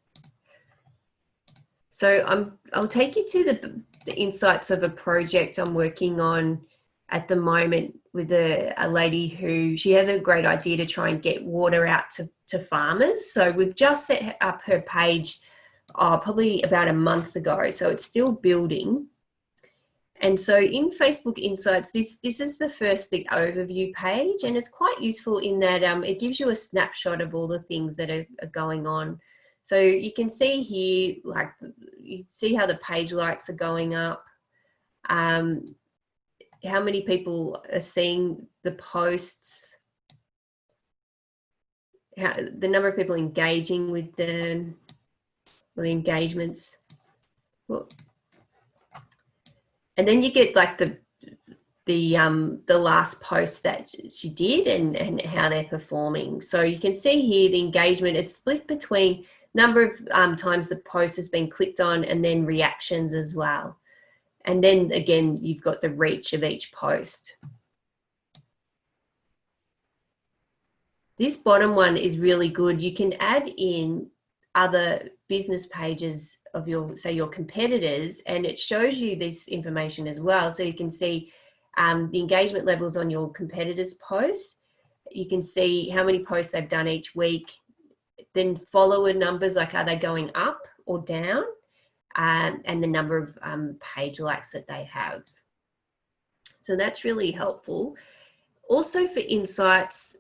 Speaker 1: So I'll take you to the insights of a project I'm working on at the moment with a lady who, she has a great idea to try and get water out to farmers. So we've just set up her page probably about a month ago, so it's still building. And so in Facebook Insights, this is the first, the overview page, and it's quite useful in that it gives you a snapshot of all the things that are going on. So you can see here, like, you see how the page likes are going up, how many people are seeing the posts, the number of people engaging with them, or the engagements. Well, and then you get like the last post that she did and how they're performing. So you can see here the engagement, it's split between number of times the post has been clicked on and then reactions as well. And then again, you've got the reach of each post. This bottom one is really good. You can add in other business pages of your, say, your competitors, and it shows you this information as well. So you can see the engagement levels on your competitors' posts. You can see how many posts they've done each week. Then follower numbers, like are they going up or down? And the number of page likes that they have. So that's really helpful. Also for insights,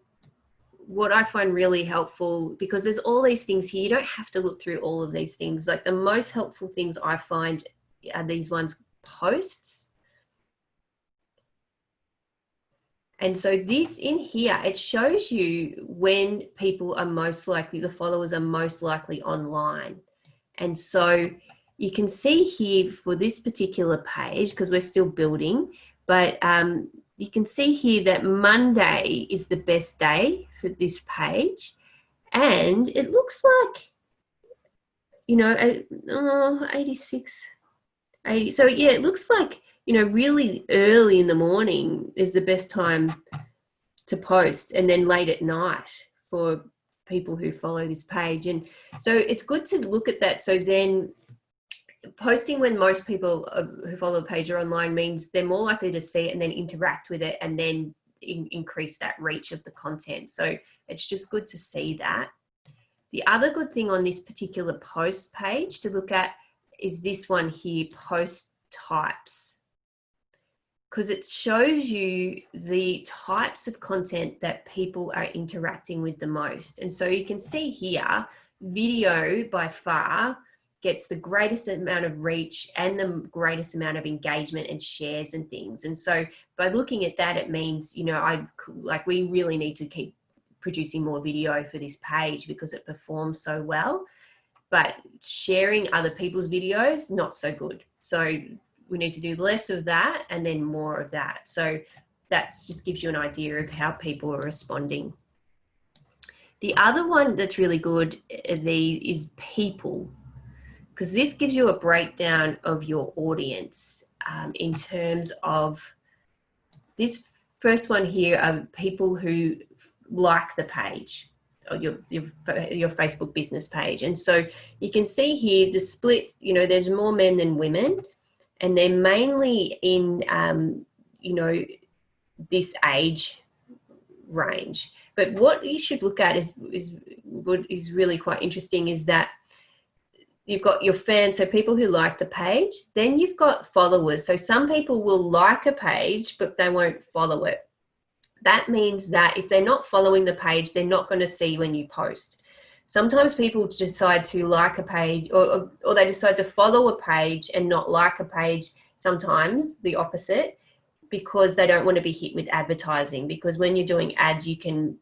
Speaker 1: what I find really helpful, because there's all these things here, you don't have to look through all of these things. Like the most helpful things I find are these ones, posts. And so this in here, it shows you when people are most likely, the followers are most likely online. And so you can see here for this particular page, because we're still building, but you can see here that Monday is the best day for this page. And it looks like, 86, 80. So yeah, it looks like, really early in the morning is the best time to post, and then late at night for people who follow this page. And so it's good to look at that. So then posting when most people who follow the page are online means they're more likely to see it and then interact with it, and then increase that reach of the content. So it's just good to see that. The other good thing on this particular post page to look at is this one here, post types. because it shows you the types of content that people are interacting with the most. And so you can see here, video by far gets the greatest amount of reach and the greatest amount of engagement and shares and things. And so by looking at that, it means, you know, we really need to keep producing more video for this page because it performs so well. But sharing other people's videos, not so good. So we need to do less of that and then more of that. So that just gives you an idea of how people are responding. The other one that's really good is people, because this gives you a breakdown of your audience in terms of this first one here are people who like the page or your Facebook business page. And so you can see here the split, you know, there's more men than women, and they're mainly in, you know, this age range. But what you should look at is what is really quite interesting is that you've got your fans, so people who like the page, then you've got followers. So some people will like a page, but they won't follow it. That means that if they're not following the page, they're not going to see when you post. Sometimes people decide to like a page or they decide to follow a page and not like a page, sometimes the opposite, because they don't want to be hit with advertising. Because when you're doing ads, you can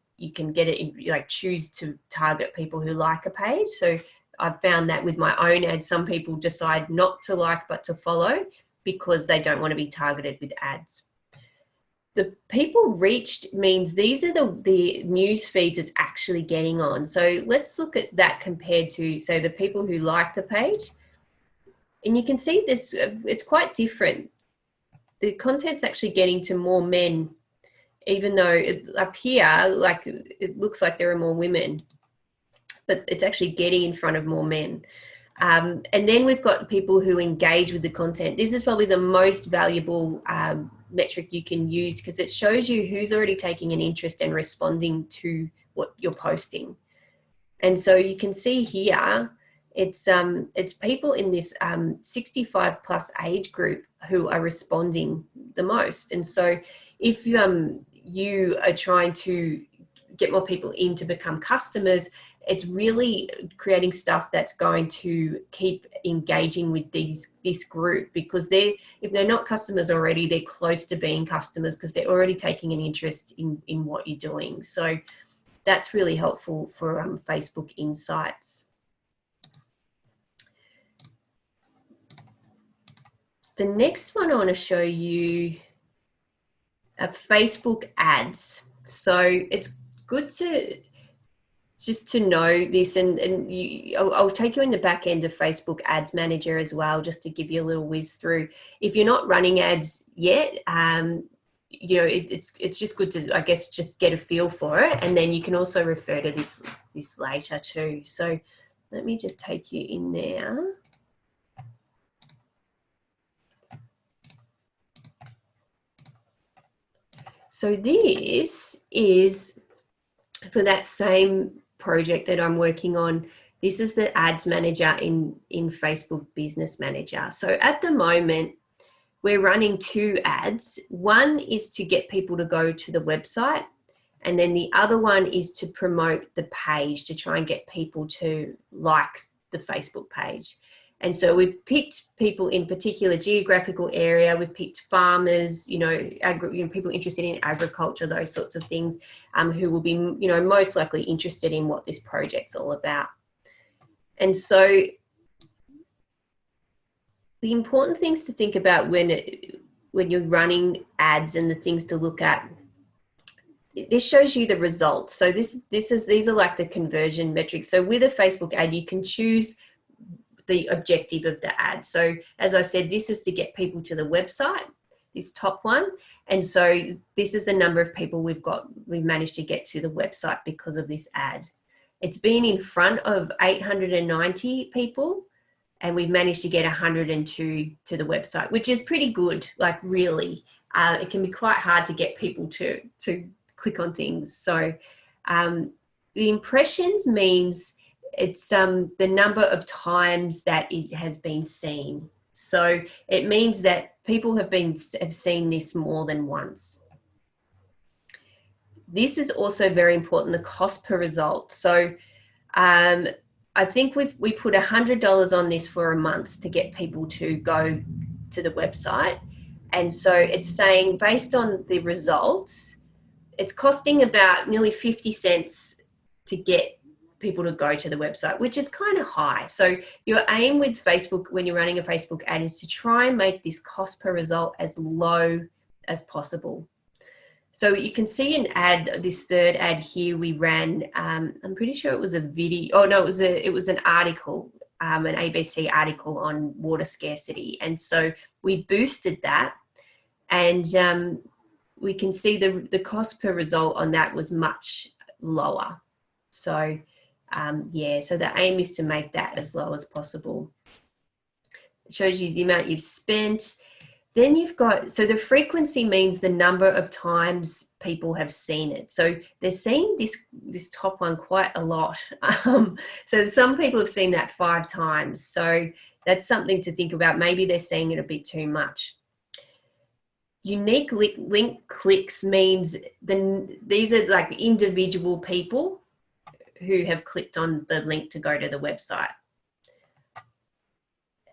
Speaker 1: get it, like choose to target people who like a page. So I've found that with my own ads, some people decide not to like but to follow because they don't want to be targeted with ads. The people reached means these are the news feeds it's actually getting on. So let's look at that compared to, say, the people who like the page. And you can see this, it's quite different. The content's actually getting to more men, even though up here, like, it looks like there are more women, but it's actually getting in front of more men. And then we've got people who engage with the content. This is probably the most valuable metric you can use because it shows you who's already taking an interest and responding to what you're posting. And so you can see here, it's people in this 65 plus age group who are responding the most. And so if you are trying to get more people in to become customers, it's really creating stuff that's going to keep engaging with this group, because if they're not customers already, they're close to being customers because they're already taking an interest in what you're doing. So that's really helpful for Facebook Insights. The next one I want to show you are Facebook ads. So it's good to just to know this, and I'll take you in the back end of Facebook Ads Manager as well, just to give you a little whiz through. If you're not running ads yet, you know, it's just good to, I guess, just get a feel for it, and then you can also refer to this later too. So let me just take you in there. So this is for that same project that I'm working on. This is the ads manager in Facebook Business Manager. So at the moment, we're running 2 ads. One is to get people to go to the website, and then the other one is to promote the page, to try and get people to like the Facebook page. And so we've picked people in particular geographical area. We've picked farmers, you know, people interested in agriculture, those sorts of things, who will be, you know, most likely interested in what this project's all about. And so the important things to think about when you're running ads and the things to look at, this shows you the results. So these are like the conversion metrics. So with a Facebook ad, you can choose the objective of the ad. So as I said, this is to get people to the website, this top one. And so this is the number of people we've managed to get to the website because of this ad. It's been in front of 890 people, and we've managed to get 102 to the website, which is pretty good. Like, really, it can be quite hard to get people to click on things. So the impressions means it's the number of times that it has been seen. So it means that people have seen this more than once. This is also very important, the cost per result. So I think we put $100 on this for a month to get people to go to the website. And so it's saying, based on the results, it's costing about nearly 50 cents to get people to go to the website, which is kind of high. So your aim with Facebook, when you're running a Facebook ad, is to try and make this cost per result as low as possible. So you can see an ad, this third ad here we ran, I'm pretty sure it was a video. Oh no, it was an article, an ABC article on water scarcity. And so we boosted that, and we can see the cost per result on that was much lower. So yeah, so the aim is to make that as low as possible. It shows you the amount you've spent. Then you've got, so the frequency means the number of times people have seen it. So they're seeing this top one quite a lot. So some people have seen that 5 times. So that's something to think about. Maybe they're seeing it a bit too much. Unique link clicks means these are like individual people who have clicked on the link to go to the website.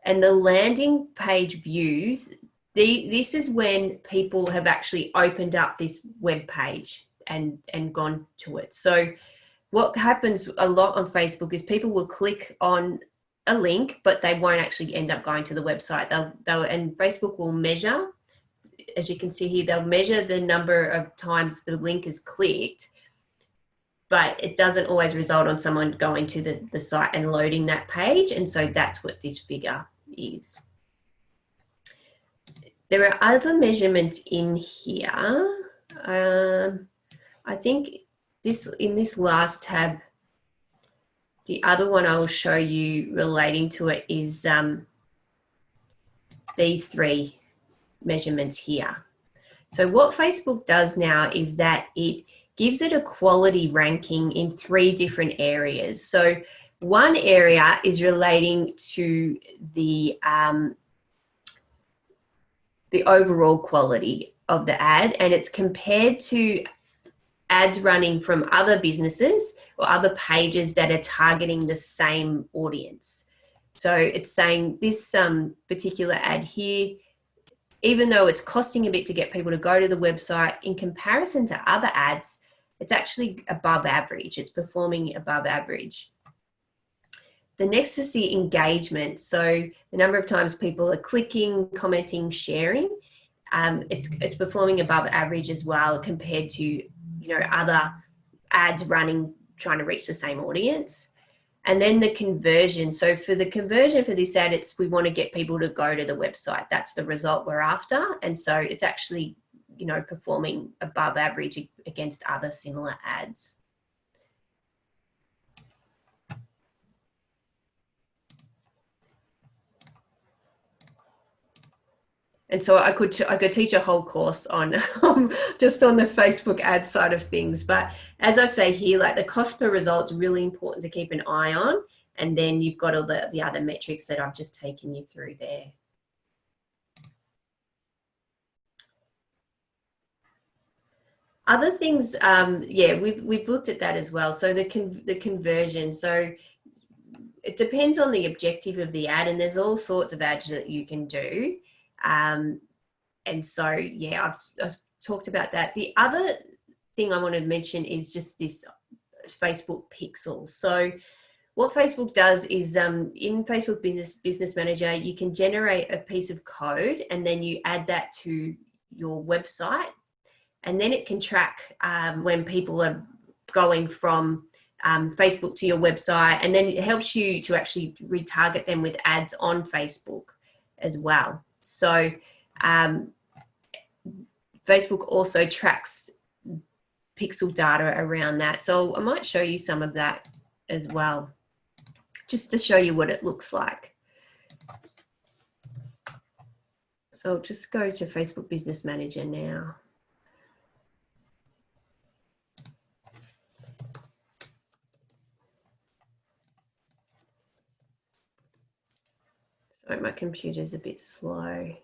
Speaker 1: And the landing page views, this is when people have actually opened up this web page and gone to it. So what happens a lot on Facebook is people will click on a link, but they won't actually end up going to the website. And Facebook will measure, as you can see here, they'll measure the number of times the link is clicked, but it doesn't always result on someone going to the site and loading that page. And so that's what this figure is. There are other measurements in here. I think in this last tab, the other one I will show you relating to it is these 3 measurements here. So what Facebook does now is that it gives it a quality ranking in 3 different areas. So one area is relating to the overall quality of the ad, and it's compared to ads running from other businesses or other pages that are targeting the same audience. So it's saying this particular ad here, even though it's costing a bit to get people to go to the website, in comparison to other ads, it's actually above average. It's performing above average. The next is the engagement. So the number of times people are clicking, commenting, sharing, it's performing above average as well compared to other ads running, trying to reach the same audience. And then the conversion. So for the conversion for this ad, we want to get people to go to the website. That's the result we're after. And so it's actually, performing above average against other similar ads. And so I could teach a whole course on just on the Facebook ad side of things. But as I say here, like the cost per result is really important to keep an eye on. And then you've got all the other metrics that I've just taken you through there. Other things, yeah, we've looked at that as well. So the conversion. So it depends on the objective of the ad, and there's all sorts of ads that you can do. And so, yeah, I've talked about that. The other thing I want to mention is just this Facebook pixel. So what Facebook does is in Facebook Business Manager, you can generate a piece of code and then you add that to your website, and then it can track when people are going from Facebook to your website, and then it helps you to actually retarget them with ads on Facebook as well. So Facebook also tracks pixel data around that. So I might show you some of that as well, just to show you what it looks like. So I'll just go to Facebook Business Manager now. Sorry, my computer's a bit slow.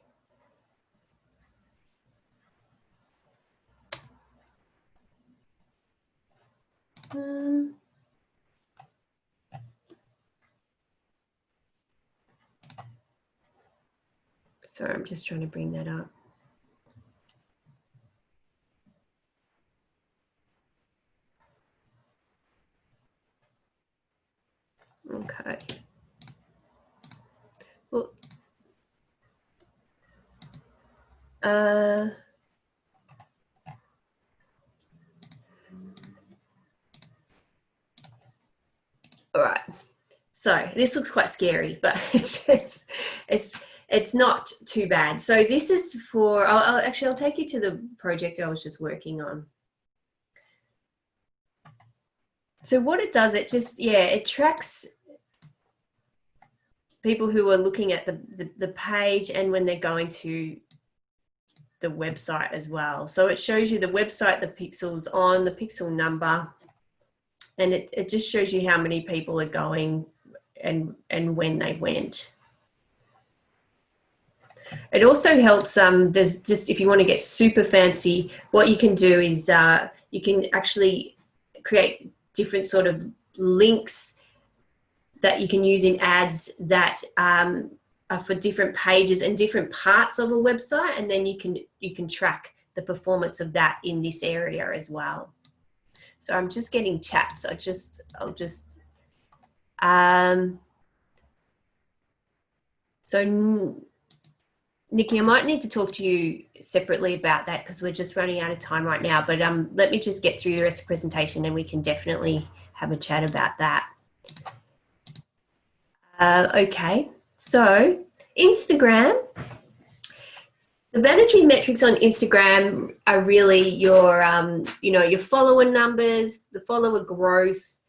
Speaker 1: Sorry, I'm just trying to bring that up. Okay. Well, all right. So this looks quite scary, but it's not too bad. So this is for, I'll take you to the project I was just working on. So what it does, it tracks people who are looking at the page and when they're going to the website as well. So it shows you the website, the pixels on, the pixel number, and it just shows you how many people are going and when they went. It also helps, there's just, if you want to get super fancy, what you can do is you can actually create different sort of links that you can use in ads that are for different pages and different parts of a website, and then you can track the performance of that in this area as well. So I'm just getting chat, so so Nikki, I might need to talk to you separately about that because we're just running out of time right now, but let me just get through your rest of the presentation and we can definitely have a chat about that. Okay, so Instagram, the vanity metrics on Instagram are really your, your follower numbers, the follower growth,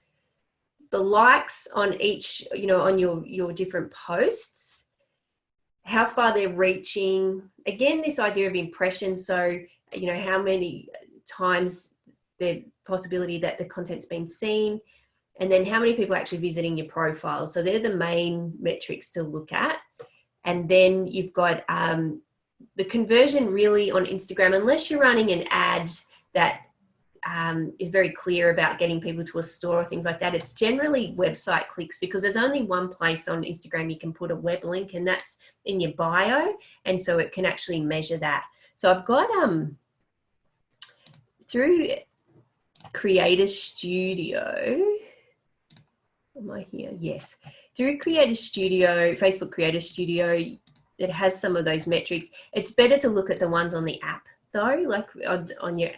Speaker 1: the likes on each, on your different posts, how far they're reaching. Again, this idea of impressions. So, how many times the possibility that the content's been seen, and then how many people are actually visiting your profile. So they're the main metrics to look at. And then you've got the conversion really on Instagram, unless you're running an ad that is very clear about getting people to a store or things like that. It's generally website clicks, because there's only one place on Instagram you can put a web link, and that's in your bio. And so it can actually measure that. So I've got through Creator Studio, am I here? Yes. Through Creator Studio, Facebook Creator Studio, it has some of those metrics. It's better to look at the ones on the app though, like on your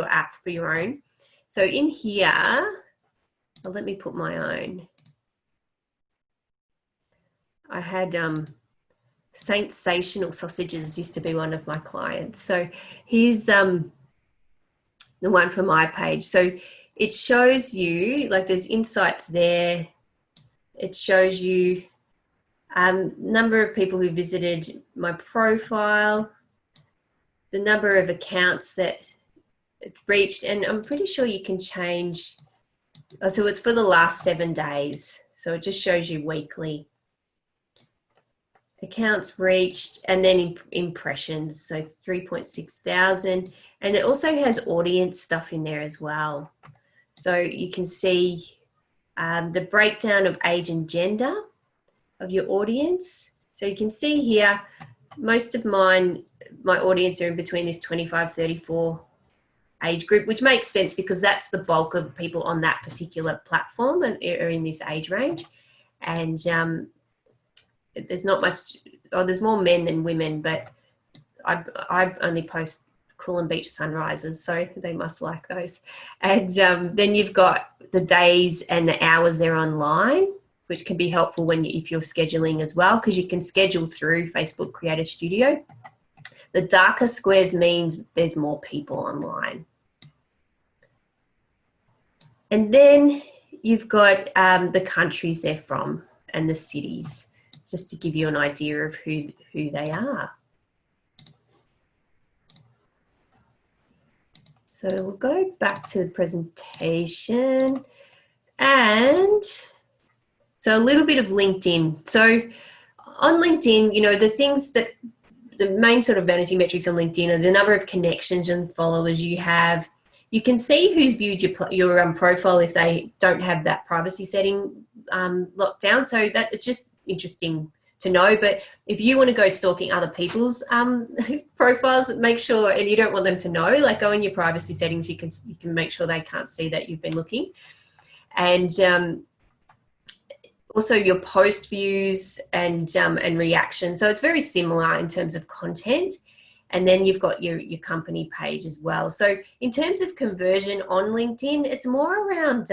Speaker 1: app for your own. So in here, let me put my own. I had Sensational Sausages used to be one of my clients. So here's the one for my page. So it shows you, like, there's insights there. It shows you number of people who visited my profile, the number of accounts that it reached, and I'm pretty sure you can change. So it's for the last 7 days. So it just shows you weekly. Accounts reached, and then impressions, so 3.6 thousand. And it also has audience stuff in there as well. So you can see the breakdown of age and gender of your audience. So you can see here, most of my audience are in between this 25-34 age group, which makes sense because that's the bulk of people on that particular platform and are in this age range. And there's not much, there's more men than women, but I only post Coolum Beach sunrises, so they must like those. And then you've got the days and the hours they're online, which can be helpful if you're scheduling as well, because you can schedule through Facebook Creator Studio. The darker squares means there's more people online. And then you've got the countries they're from and the cities, just to give you an idea of who they are. So we'll go back to the presentation, and so a little bit of LinkedIn. So on LinkedIn, the main sort of vanity metrics on LinkedIn are the number of connections and followers you have, You can see who's viewed your profile if they don't have that privacy setting locked down. So that it's just interesting to know. But if you want to go stalking other people's profiles, make sure, and you don't want them to know, like go in your privacy settings, you can make sure they can't see that you've been looking. And also your post views and reactions. So it's very similar in terms of content. And then you've got your company page as well. So in terms of conversion on LinkedIn, it's more around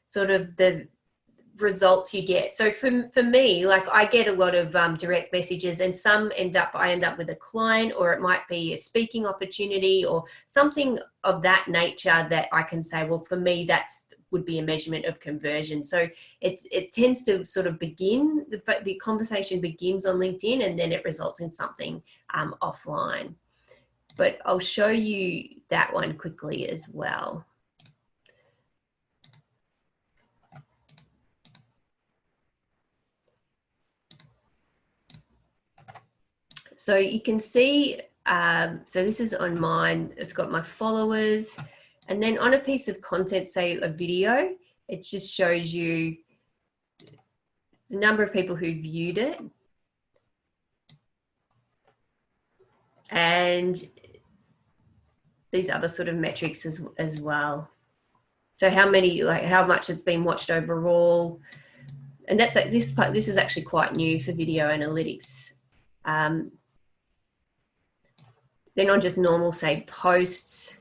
Speaker 1: sort of the results you get. So for me, like I get a lot of direct messages, and some I end up with a client, or it might be a speaking opportunity or something of that nature that I can say, well, for me, would be a measurement of conversion. So it tends to sort of begin, the conversation begins on LinkedIn, and then it results in something offline. But I'll show you that one quickly as well. So you can see, so this is on mine, it's got my followers, and then on a piece of content, say a video, it just shows you the number of people who viewed it. And these other sort of metrics as well. So how much it's been watched overall. And that's like this is actually quite new for video analytics. Then on just normal, say, posts,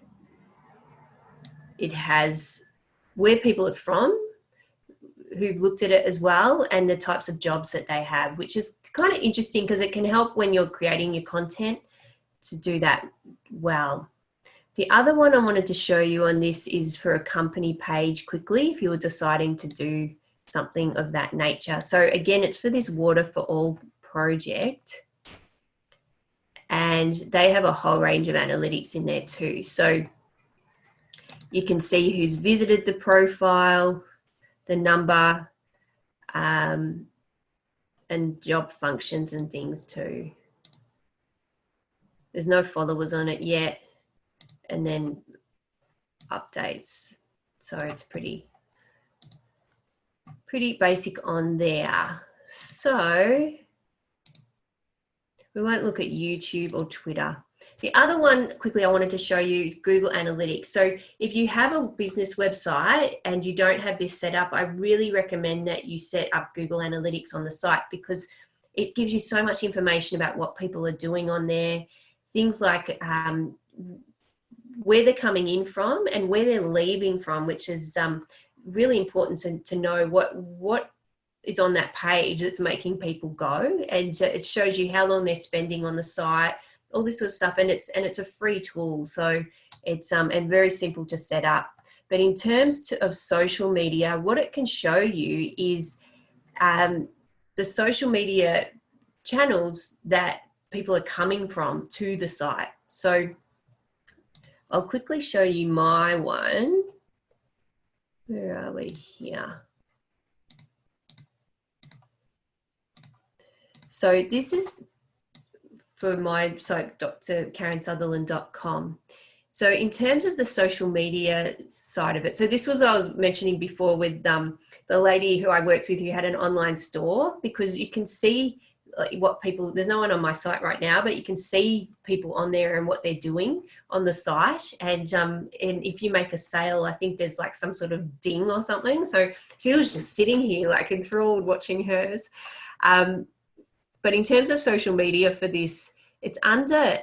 Speaker 1: it has where people are from, who've looked at it as well, and the types of jobs that they have, which is kind of interesting because it can help when you're creating your content to do that well. The other one I wanted to show you on this is for a company page quickly, if you were deciding to do something of that nature. So again, it's for this Water for All project. And they have a whole range of analytics in there too. So you can see who's visited the profile, the number, and job functions and things too. There's no followers on it yet. And then updates. So it's pretty basic on there. So we won't look at YouTube or Twitter. The other one quickly I wanted to show you is Google Analytics. So if you have a business website and you don't have this set up, I really recommend that you set up Google Analytics on the site, because it gives you so much information about what people are doing on there. Things like where they're coming in from and where they're leaving from, which is really important to know what is on that page that's making people go, and it shows you how long they're spending on the site, all this sort of stuff, and it's a free tool, so it's and very simple to set up. But in terms of social media, what it can show you is the social media channels that people are coming from to the site. So I'll quickly show you my one. Where are we here? So this is for my site, drkarensutherland.com. So in terms of the social media side of it, so this was I was mentioning before with the lady who I worked with who had an online store, because you can see what people, there's no one on my site right now, but you can see people on there and what they're doing on the site. And if you make a sale, I think there's like some sort of ding or something. So she was just sitting here like enthralled watching hers. But in terms of social media for this, it's under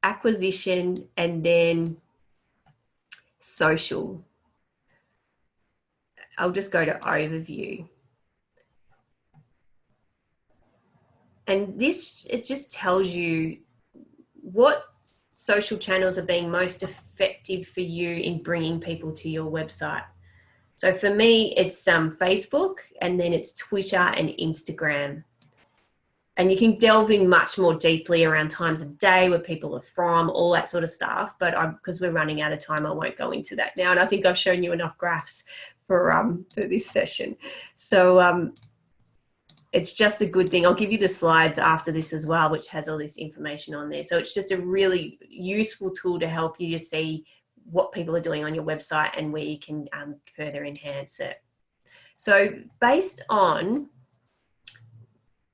Speaker 1: acquisition and then social. I'll just go to overview. And this, it just tells you what social channels are being most effective for you in bringing people to your website. So for me, it's Facebook, and then it's Twitter and Instagram. And you can delve in much more deeply around times of day, where people are from, all that sort of stuff. But because we're running out of time, I won't go into that now. And I think I've shown you enough graphs for this session. So it's just a good thing. I'll give you the slides after this as well, which has all this information on there. So it's just a really useful tool to help you to see what people are doing on your website and where you can further enhance it. So based on,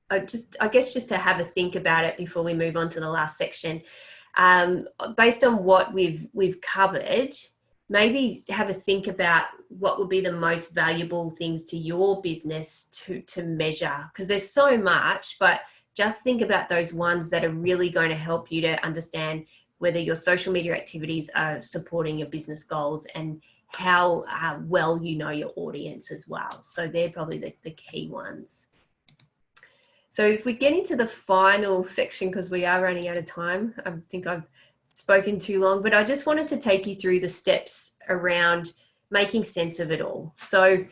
Speaker 1: I guess just to have a think about it before we move on to the last section, based on what we've covered, maybe have a think about what would be the most valuable things to your business to measure, because there's so much, but just think about those ones that are really going to help you to understand whether your social media activities are supporting your business goals and how well you know your audience as well. So they're probably the key ones. So if we get into the final section, because we are running out of time, I think I've spoken too long, but I just wanted to take you through the steps around making sense of it all. So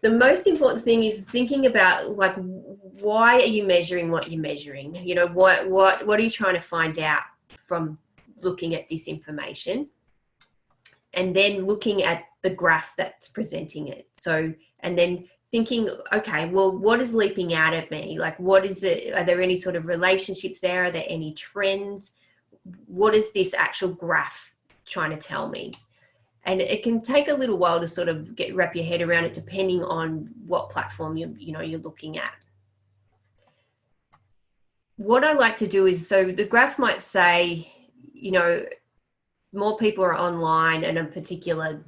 Speaker 1: the most important thing is thinking about, like, why are you measuring what you're measuring? You know, what are you trying to find out from looking at this information? And then looking at the graph that's presenting it. So, and then thinking, okay, well, what is leaping out at me? Like, what is it? Are there any sort of relationships there? Are there any trends? What is this actual graph trying to tell me? And it can take a little while to sort of wrap your head around it, depending on what platform you're looking at. What I like to do is, so the graph might say, you know, more people are online on a particular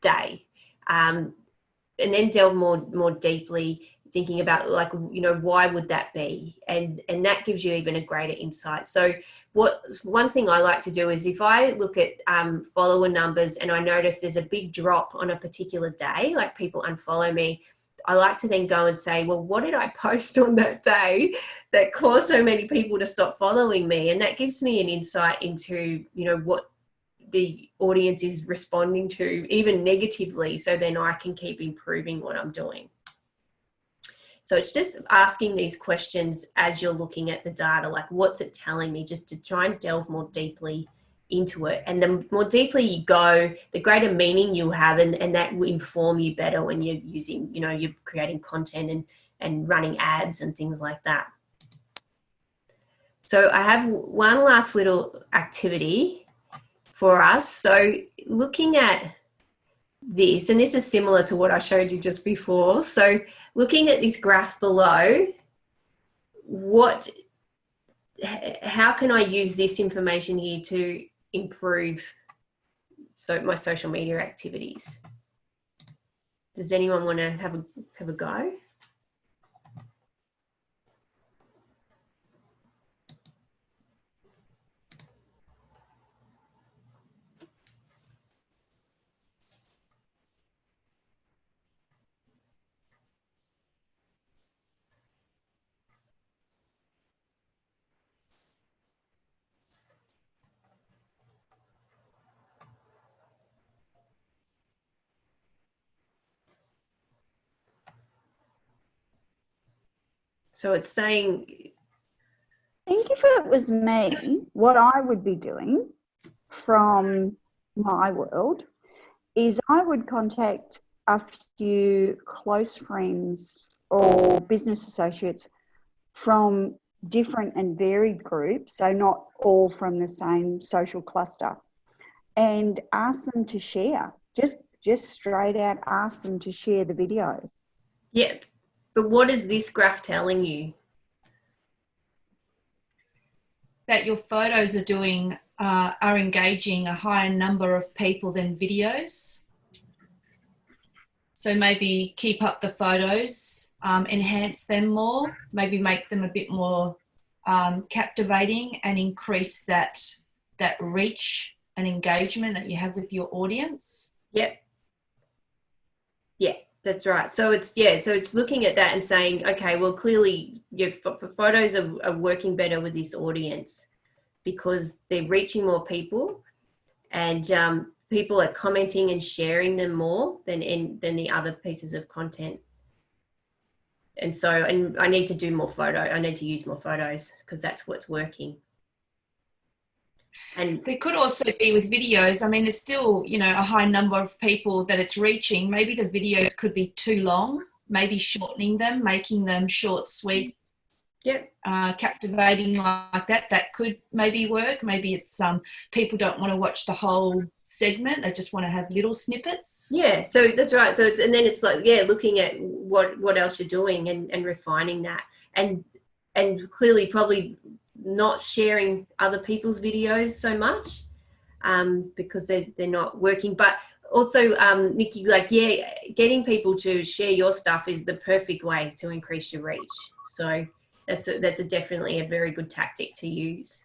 Speaker 1: day, and then delve more deeply, thinking about, like, you know, why would that be? And that gives you even a greater insight. So one thing I like to do is, if I look at follower numbers and I notice there's a big drop on a particular day, like people unfollow me, I like to then go and say, well, what did I post on that day that caused so many people to stop following me? And that gives me an insight into, you know, what the audience is responding to, even negatively, so then I can keep improving what I'm doing. So it's just asking these questions as you're looking at the data, like, what's it telling me, just to try and delve more deeply into it. And the more deeply you go, the greater meaning you'll have, and that will inform you better when you're using, you know, you're creating content and running ads and things like that. So I have one last little activity for us. So looking at this, and this is similar to what I showed you just before. So looking at this graph below, how can I use this information here to improve my social media activities? Does anyone want to have a go? So it's saying,
Speaker 5: I think if it was me, what I would be doing from my world is I would contact a few close friends or business associates from different and varied groups, so not all from the same social cluster, and ask them to share. Just straight out ask them to share the video.
Speaker 1: Yep. But what is this graph telling you?
Speaker 4: That your photos are engaging a higher number of people than videos. So maybe keep up the photos, enhance them more, maybe make them a bit more captivating, and increase that reach and engagement that you have with your audience.
Speaker 1: Yep. Yeah, that's right. So it's looking at that and saying, okay, well, clearly your photos are working better with this audience because they're reaching more people, and people are commenting and sharing them more than the other pieces of content. And so, and I need to do more I need to use more photos because that's what's working. And
Speaker 4: there could also be with videos. I mean, there's still, you know, a high number of people that it's reaching. Maybe the videos could be too long, maybe shortening them, making them short, sweet,
Speaker 1: Yep.
Speaker 4: Captivating like that could maybe work. Maybe it's people don't want to watch the whole segment, they just want to have little snippets.
Speaker 1: Yeah, so that's right. So and then it's like, yeah, looking at what else you're doing and refining that, and clearly probably not sharing other people's videos so much because they're not working. But also, Nikki, like, yeah, getting people to share your stuff is the perfect way to increase your reach. So that's definitely a very good tactic to use.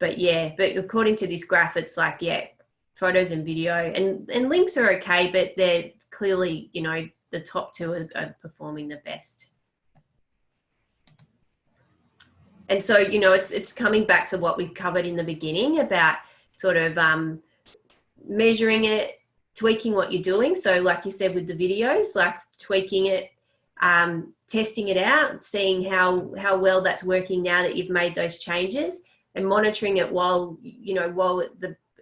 Speaker 1: But yeah, but according to this graph, it's like, yeah, photos and video and links are okay, but they're clearly, you know, the top two are performing the best. And so, you know, it's coming back to what we covered in the beginning about sort of measuring it, tweaking what you're doing. So like you said with the videos, like tweaking it, testing it out, seeing how well that's working now that you've made those changes, and monitoring it while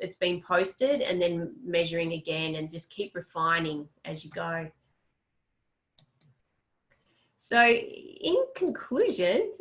Speaker 1: it's been posted, and then measuring again, and just keep refining as you go. So in conclusion,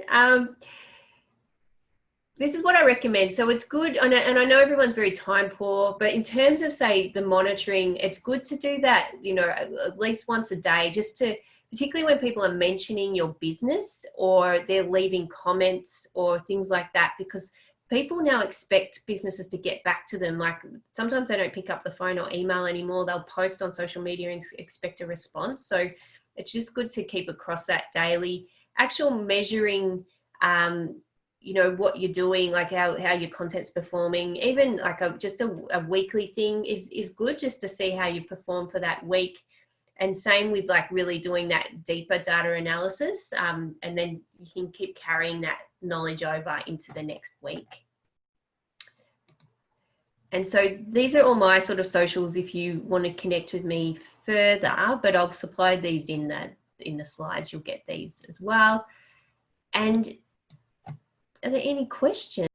Speaker 1: this is what I recommend. So it's good, and I know everyone's very time poor, but in terms of, say, the monitoring, it's good to do that, you know, at least once a day, just to, particularly when people are mentioning your business or they're leaving comments or things like that, because people now expect businesses to get back to them. Like sometimes they don't pick up the phone or email anymore. They'll post on social media and expect a response. So it's just good to keep across that daily. Actual measuring, you know, what you're doing, like how your content's performing, even like just a weekly thing is good, just to see how you perform for that week. And same with like really doing that deeper data analysis, and then you can keep carrying that knowledge over into the next week. And so these are all my sort of socials if you want to connect with me further, but I'll supply these in the slides. You'll get these as well. And are there any questions?